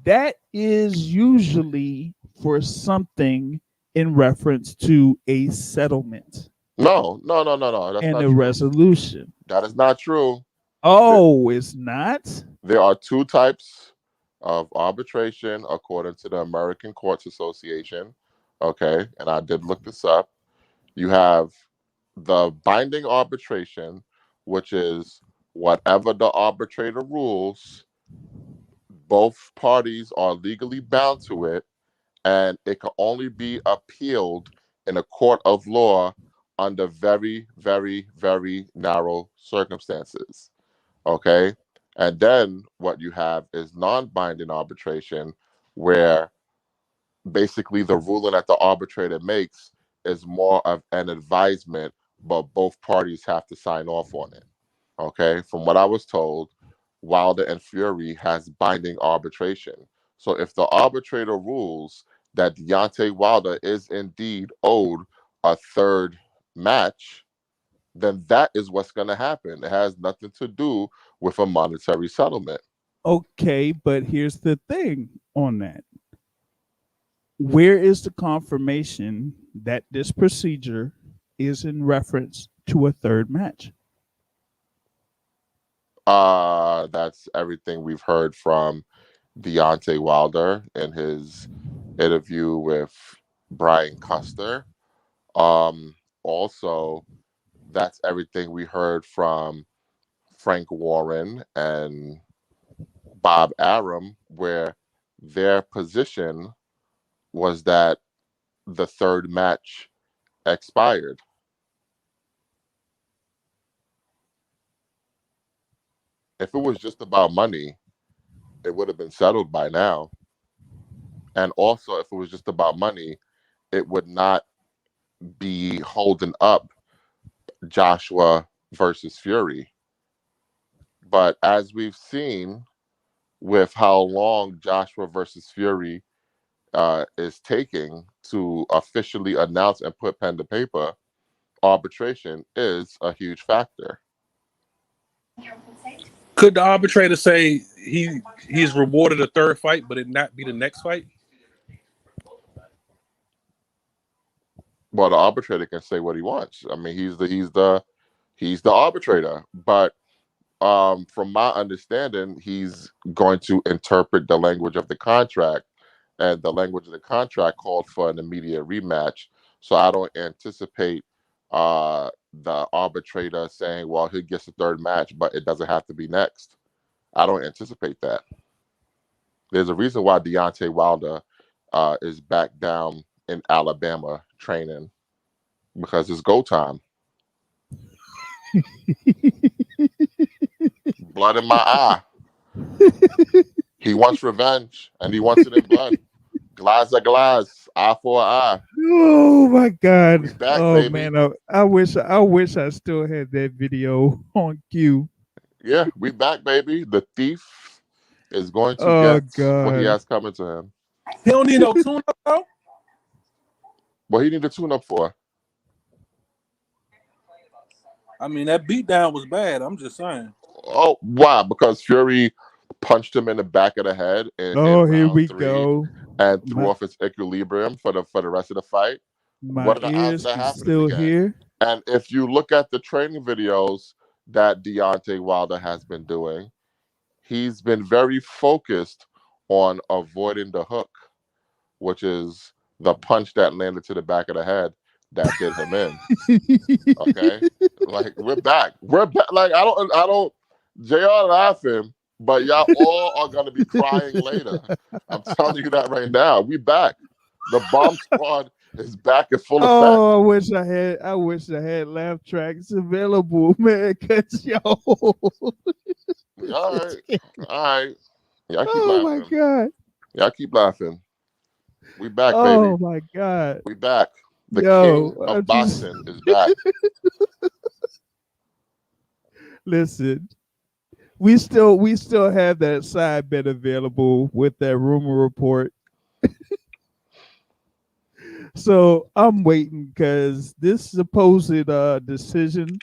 S1: that is usually for something in reference to a settlement
S6: No. That's
S1: and
S6: not
S1: a
S6: true.
S1: resolution.
S6: That is not true.
S1: Oh, it's not?
S6: There are two types of arbitration according to the American Courts Association. Okay, and I did look this up. You have the binding arbitration, which is whatever the arbitrator rules, both parties are legally bound to it, and it can only be appealed in a court of law under very, very, very narrow circumstances. Okay. And then what you have is non-binding arbitration, where basically the ruling that the arbitrator makes is more of an advisement, but both parties have to sign off on it. Okay. From what I was told, Wilder and Fury has binding arbitration. So if the arbitrator rules that Deontay Wilder is indeed owed a third match, then that is what's going to happen. It has nothing to do with a monetary settlement.
S1: Okay, but here's the thing on that. Where is the confirmation that this procedure is in reference to a third match?
S6: That's everything we've heard from Deontay Wilder in his interview with Brian Custer. Also, that's everything we heard from Frank Warren and Bob Arum, where their position was that the third match expired. If it was just about money, it would have been settled by now. And also, if it was just about money, it would not be holding up Joshua versus Fury. But as we've seen with how long Joshua versus Fury is taking to officially announce and put pen to paper, arbitration is a huge factor.
S5: Could the arbitrator say he's rewarded a third fight, but it not be the next fight?
S6: Well, the arbitrator can say what he wants. I mean, he's the arbitrator. But from my understanding, he's going to interpret the language of the contract, and the language of the contract called for an immediate rematch. So I don't anticipate the arbitrator saying, well, he gets a third match, but it doesn't have to be next. I don't anticipate that. There's a reason why Deontay Wilder is back down in Alabama training, because it's go time. Blood in my eye. He wants revenge, and he wants it in blood. Glass a glass, eye for an eye.
S1: Oh my God!
S6: We back,
S1: oh
S6: baby.
S1: man, I wish I still had that video on cue.
S6: Yeah, we back, baby. The thief is going to get what he has coming to him.
S5: He don't need no tune-up, though.
S6: What he need a tune-up for?
S5: I mean, that beatdown was bad. I'm just saying.
S6: Oh, why? Because Fury punched him in the back of the head. In
S1: here
S6: round
S1: we
S6: 3
S1: go.
S6: And threw off his equilibrium for the rest of the fight.
S1: My
S6: What are the odds
S1: ears
S6: of that
S1: is
S6: happening
S1: still
S6: again?
S1: here.
S6: And if you look at the training videos that Deontay Wilder has been doing, he's been very focused on avoiding the hook, which is the punch that landed to the back of the head that did him in. Okay, like we're back. Like I don't. JR laughing, but y'all all are gonna be crying later. I'm telling you that right now. We back. The bomb squad is back in full effect.
S1: Oh, I wish I had laugh tracks available, man. Cause yo.
S6: All right. Y'all keep laughing.
S1: My God.
S6: Y'all keep laughing. We back, baby.
S1: Oh my God.
S6: We back. The king of boxing is back.
S1: Listen, we still have that side bet available with that rumor report. So I'm waiting because this supposed decision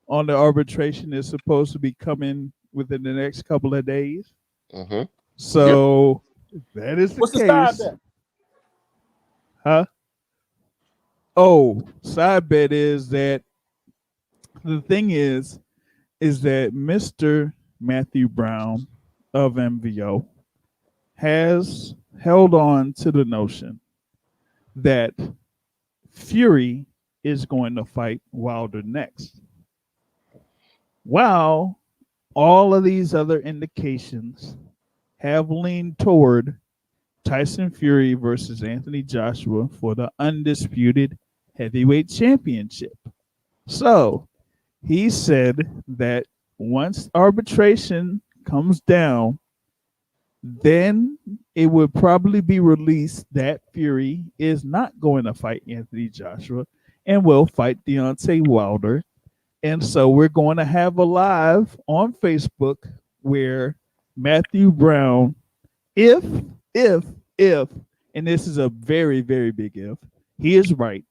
S1: on the arbitration is supposed to be coming within the next couple of days.
S6: Mm-hmm.
S1: So if that is the
S5: What's the side
S1: case.
S5: bet?
S1: Huh? Oh, side bet is that the thing is that Mr. Matthew Brown of MVO has held on to the notion that Fury is going to fight Wilder next. While all of these other indications have leaned toward Tyson Fury versus Anthony Joshua for the undisputed heavyweight championship. So he said that once arbitration comes down, then it would probably be released that Fury is not going to fight Anthony Joshua and will fight Deontay Wilder. And so we're going to have a live on Facebook where Matthew Brown, if, and this is a very, very big if, he is right,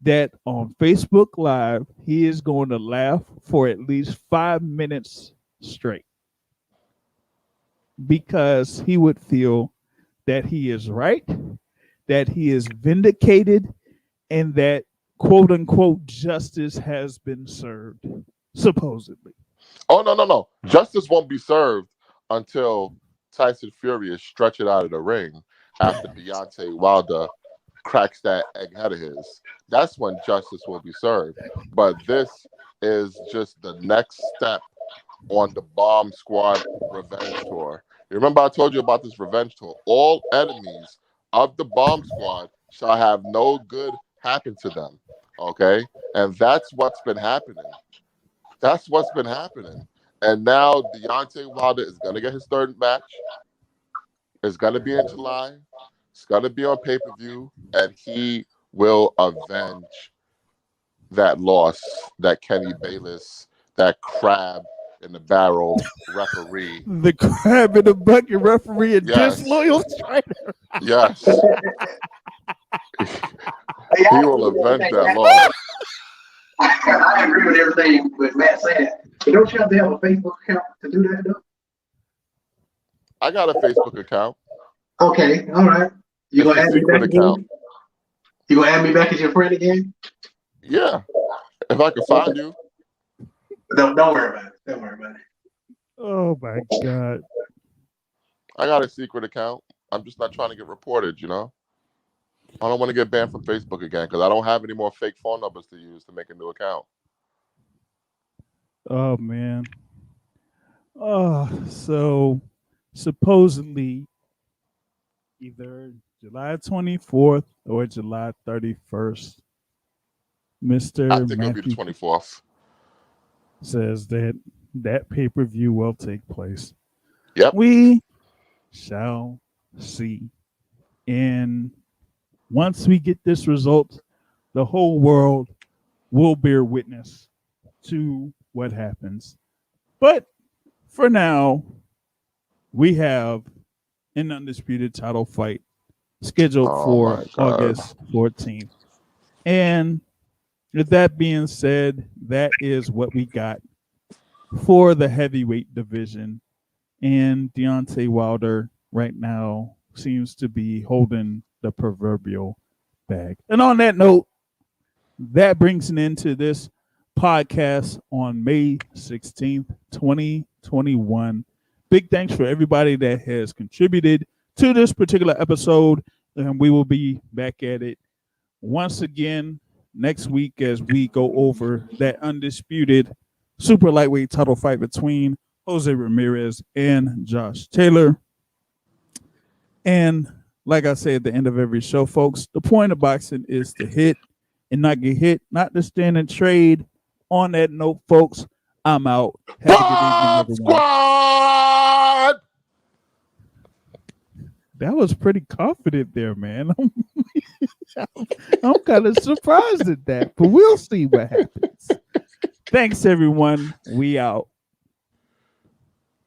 S1: that on Facebook Live, he is going to laugh for at least 5 minutes straight because he would feel that he is right, that he is vindicated, and that quote unquote justice has been served, supposedly.
S6: Oh, no. Justice won't be served until Tyson Fury is stretched out of the ring after Deontay Wilder cracks that egg head of his. That's when justice will be served. But this is just the next step on the Bomb Squad revenge tour. You remember I told you about this revenge tour? All enemies of the Bomb Squad shall have no good happen to them. Okay? And that's what's been happening. That's what's been happening. And now Deontay Wilder is going to get his third match. It's going to be in July. It's going to be on pay-per-view. And he will avenge that loss that Kenny Bayless, that crab in the barrel referee.
S1: The crab in the bucket referee and
S6: Yes.
S1: disloyal striker.
S6: Yes. He will avenge that loss.
S3: I agree with everything with Matt said. But don't you have to have a Facebook account to do that, though?
S6: I got a Facebook account.
S3: Okay, all right. You
S6: It's
S3: gonna
S6: a
S3: add me
S6: secret
S3: back
S6: account.
S3: again? You gonna add me back as your friend again?
S6: Yeah. If I can find you.
S3: Don't worry about it. Don't worry about it.
S1: Oh my God.
S6: I got a secret account. I'm just not trying to get reported, you know? I don't want to get banned from Facebook again because I don't have any more fake phone numbers to use to make a new account.
S1: Oh man. Oh, so supposedly either July 24th or July 31st, Mr.
S6: I think it'll be
S1: Matthew
S6: the 24th.
S1: says that pay-per-view will take place.
S6: Yep.
S1: We shall see. And once we get this result, the whole world will bear witness to what happens. But for now, we have an undisputed title fight scheduled for
S6: my God.
S1: August 14th. And with that being said, that is what we got for the heavyweight division. And Deontay Wilder right now seems to be holding the proverbial bag. And on that note, that brings an end to this podcast on May 16th, 2021. Big thanks for everybody that has contributed to this particular episode. And we will be back at it once again next week as we go over that undisputed super lightweight title fight between Jose Ramirez and Josh Taylor. And like I say at the end of every show, folks, the point of boxing is to hit and not get hit, not to stand and trade. On that note, folks, I'm out. Have a good evening, everyone.
S6: Squad!
S1: That was pretty confident there, man. I'm kind of surprised at that, but we'll see what happens. Thanks, everyone. We out.